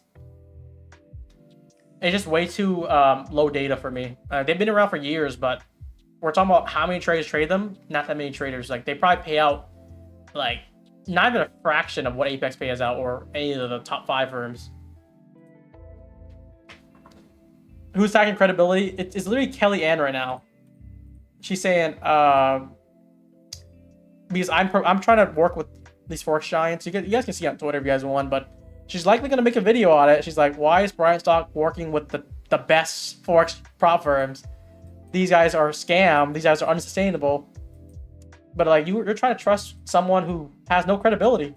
It's just way too low data for me. They've been around for years, but we're talking about how many traders trade them. Not that many traders. Like, they probably pay out like not even a fraction of what Apex pays out, or any of the top 5 firms. Who's attacking credibility? It's literally Kellyanne right now. She's saying, because I'm trying to work with these Forex giants. You guys can see on Twitter if you guys want, but she's likely going to make a video on it. She's like, why is Brian Stock working with the best Forex prop firms? These guys are a scam. These guys are unsustainable. But like, you're trying to trust someone who has no credibility.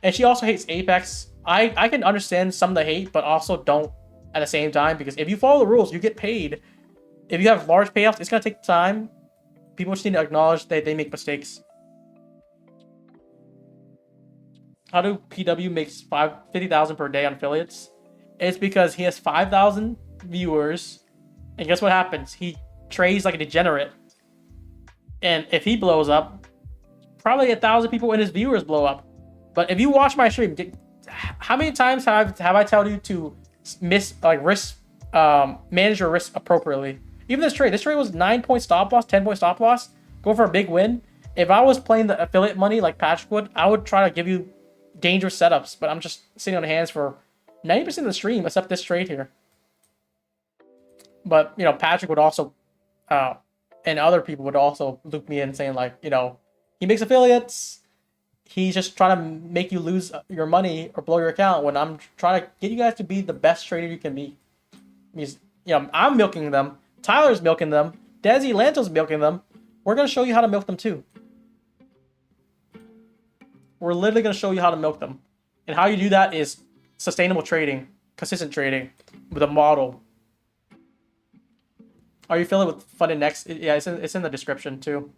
And she also hates Apex. I can understand some of the hate, but also don't at the same time, because if you follow the rules, you get paid. If you have large payouts, it's going to take time. People just need to acknowledge that they make mistakes. How do PW makes $50,000 per day on affiliates? It's because he has 5,000 viewers, and guess what happens? He trades like a degenerate. And if he blows up, probably 1,000 people in his viewers blow up. But if you watch my stream, how many times have I told you to manage your risk appropriately? Even this trade was 9-point stop loss, 10-point stop loss, go for a big win. If I was playing the affiliate money like Patrick would, I would try to give you dangerous setups, but I'm just sitting on hands for 90% of the stream, except this trade here. But, you know, Patrick would also, and other people would also loop me in saying, like, you know, he makes affiliates. He's just trying to make you lose your money or blow your account, when I'm trying to get you guys to be the best trader you can be. Because, you know, I'm milking them. Tyler's milking them. Desi Lanto's milking them. We're going to show you how to milk them too. We're literally going to show you how to milk them. And how you do that is sustainable trading, consistent trading with a model. Are you feeling with Funded Next? Yeah, it's in the description too.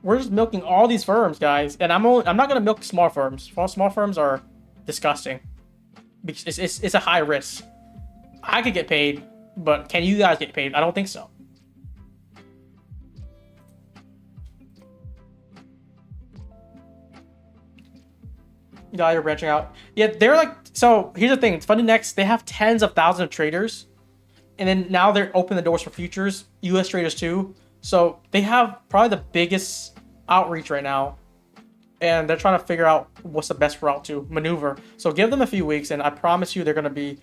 We're just milking all these firms, guys. And I'm not going to milk small firms. Small firms are disgusting. Because it's a high risk. I could get paid, but can you guys get paid? I don't think so. Yeah, you're branching out. Yeah, they're like, so here's the thing. Funded Next, they have tens of thousands of traders. And then now they're opening the doors for futures, US traders too. So they have probably the biggest outreach right now. And they're trying to figure out what's the best route to maneuver. So give them a few weeks, and I promise you they're going to be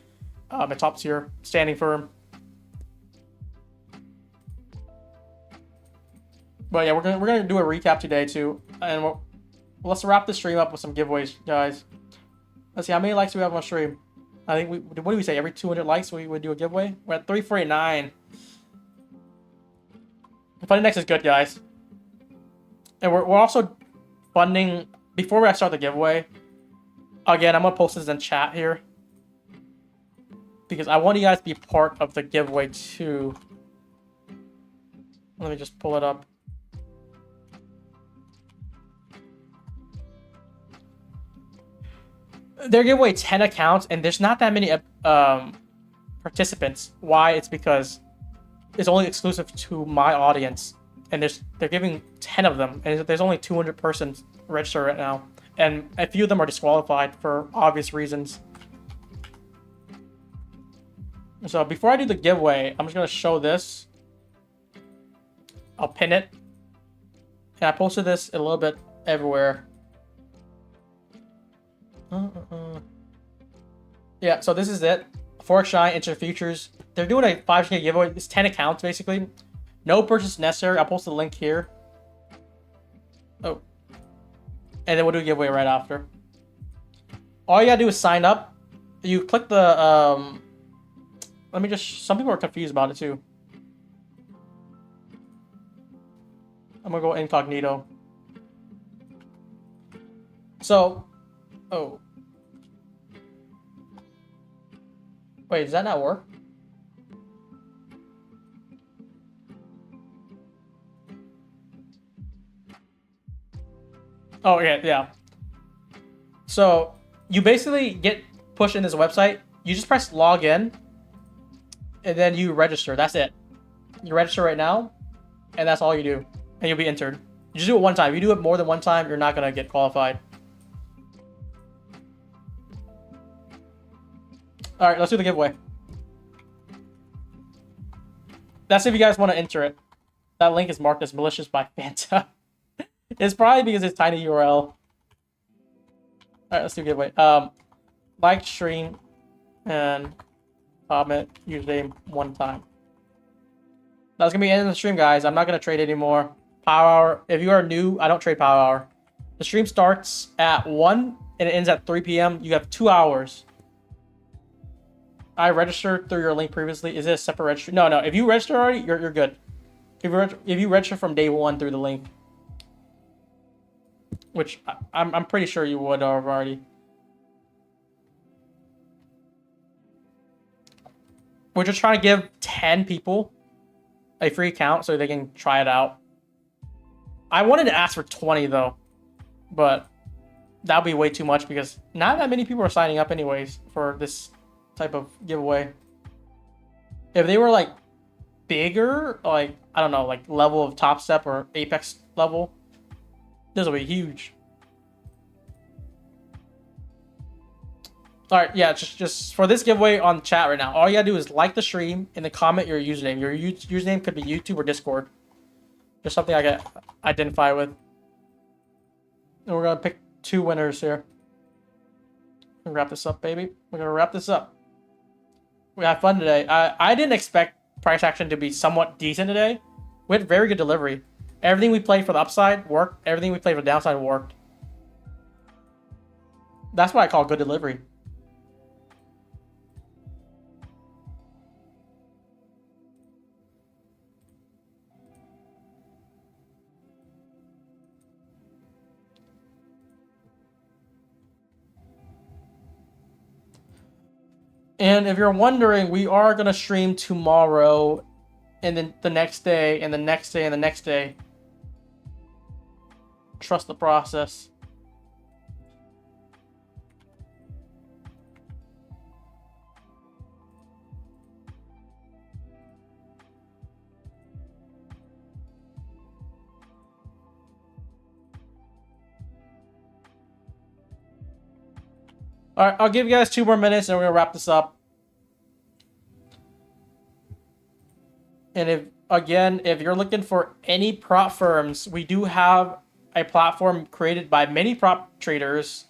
a top tier standing firm. But yeah, we're gonna do a recap today too, and let's wrap the stream up with some giveaways, guys. Let's see how many likes do we have on stream. I think what do we say? Every 200 likes we would do a giveaway. We're at 349. Funding Next is good, guys, and we're also funding. Before I start the giveaway, again, I'm gonna post this in chat here because I want you guys to be part of the giveaway too. Let me just pull it up. They're giving away 10 accounts, and there's not that many participants. Why? It's because it's only exclusive to my audience, and they're giving 10 of them, and there's only 200 persons registered right now, and a few of them are disqualified for obvious reasons. So before I do the giveaway, I'm just gonna show this. I'll pin it, and I posted this a little bit everywhere. Yeah, so this is it. Forex Giant Inter Futures. They're doing a 5K giveaway. It's 10 accounts basically. No purchase necessary. I'll post the link here. Oh. And then we'll do a giveaway right after. All you gotta do is sign up. You click the let me just, some people are confused about it too. I'm gonna go incognito. So, oh. Wait, does that not work? Oh, yeah. So, you basically get pushed in this website. You just press log in, and then you register. That's it. You register right now, and that's all you do. And you'll be entered. You just do it one time. If you do it more than one time, you're not going to get qualified. All right, let's do the giveaway. That's if you guys want to enter it. That link is marked as malicious by Fanta. It's probably because it's tiny URL. All right, let's do giveaway. Like, stream, and comment username one time. That's gonna be the end of the stream, guys. I'm not gonna trade anymore. Power hour. If you are new, I don't trade power hour. The stream starts at 1 and it ends at 3 p.m. You have 2 hours. I registered through your link previously. Is it a separate registry? No. If you register already, you're good. If you register from day 1 through the link, which I'm pretty sure you would have already. We're just trying to give 10 people a free account so they can try it out. I wanted to ask for 20 though, but that would be way too much because not that many people are signing up anyways for this type of giveaway. If they were like bigger, like I don't know, like level of Top Step or Apex level, this will be huge. All right, yeah, just for this giveaway on chat right now, all you gotta do is like the stream and then comment your username. Your username could be YouTube or Discord. Just something I can identify with. And we're gonna pick 2 winners here. We're gonna wrap this up, baby. We're gonna wrap this up. We had fun today. I didn't expect price action to be somewhat decent today. We had very good delivery. Everything we played for the upside worked. Everything we played for the downside worked. That's what I call good delivery. And if you're wondering, we are going to stream tomorrow, and then the next day, and the next day, and the next day. Trust the process. All right, I'll give you guys 2 more minutes and we're gonna wrap this up. And if you're looking for any prop firms, we do have a platform created by many prop traders,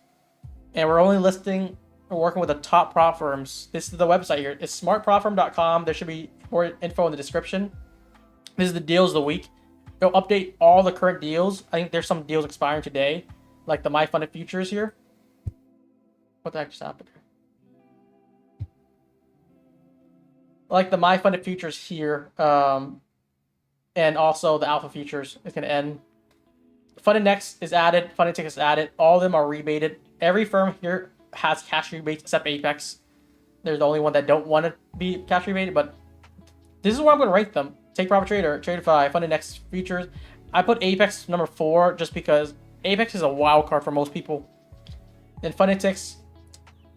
and we're only working with the top prop firms. This is the website here. It's smartpropfirm.com. There should be more info in the description. This is the deals of the week. It'll update all the current deals. I think there's some deals expiring today, like the My Funded Futures here. What the heck just happened here? Like the My Funded Futures here, and also the Alpha Futures is going to end. Funded Next is added. Funded Tickets is added. All of them are rebated. Every firm here has cash rebates except Apex. They're the only one that don't want to be cash rebated, but this is where I'm going to rank them. Take Profit Trader, Tradeify, Funded Next Futures. I put Apex number 4 just because Apex is a wild card for most people. Then Funded Ticks.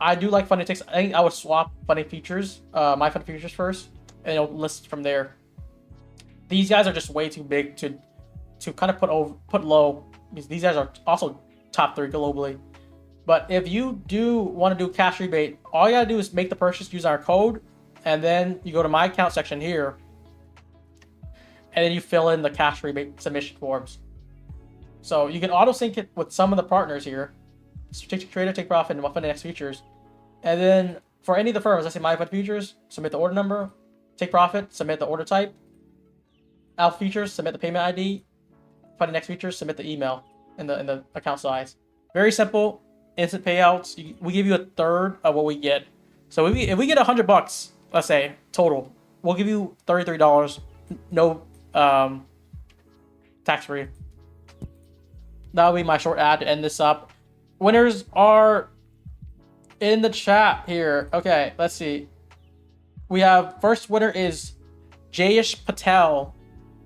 I do like Funded Ticks. I think I would swap Funded Futures, My Funded Futures first, and it'll list from there. These guys are just way too big to kind of put low, because these guys are also top 3 globally. But if you do want to do cash rebate, all you gotta do is make the purchase, use our code, and then you go to my account section here, and then you fill in the cash rebate submission forms. So you can auto sync it with some of the partners here. Take Trader, Take Profit, and Funded Next Futures. And then for any of the firms, let's say My Funded Futures, submit the order number. Take Profit, submit the order type. Alpha Futures, submit the payment ID. Funded Next Futures, submit the email and the account size. Very simple, instant payouts. We give you a third of what we get. So if we get $100, let's say total, we'll give you $33. No tax-free. That'll be my short ad to end this up. Winners are in the chat here. Okay, let's see. We have first winner is Jayesh Patel.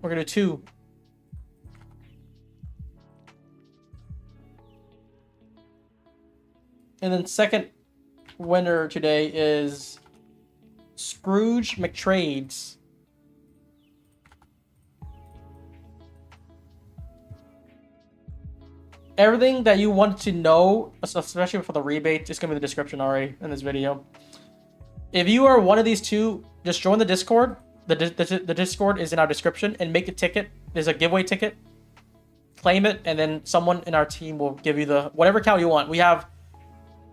We're gonna do 2. And then second winner today is Scrooge McTrades. Everything that you want to know, especially for the rebate, is going to be in the description already in this video. If you are one of these 2, just join the Discord. The Discord is in our description, and make a ticket. There's a giveaway ticket. Claim it, and then someone in our team will give you the whatever account you want. We have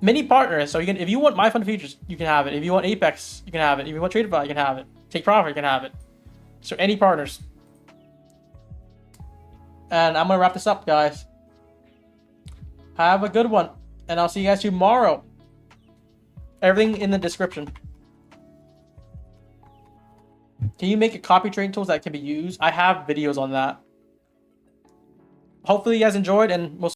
many partners, so you can, if you want My Fund Features, you can have it. If you want Apex, you can have it. If you want Tradeify, you can have it. Take Profit, you can have it. So any partners. And I'm going to wrap this up, guys. Have a good one, and I'll see you guys tomorrow. Everything in the description. Can you make a copy trading tools that can be used? I have videos on that. Hopefully you guys enjoyed, and we'll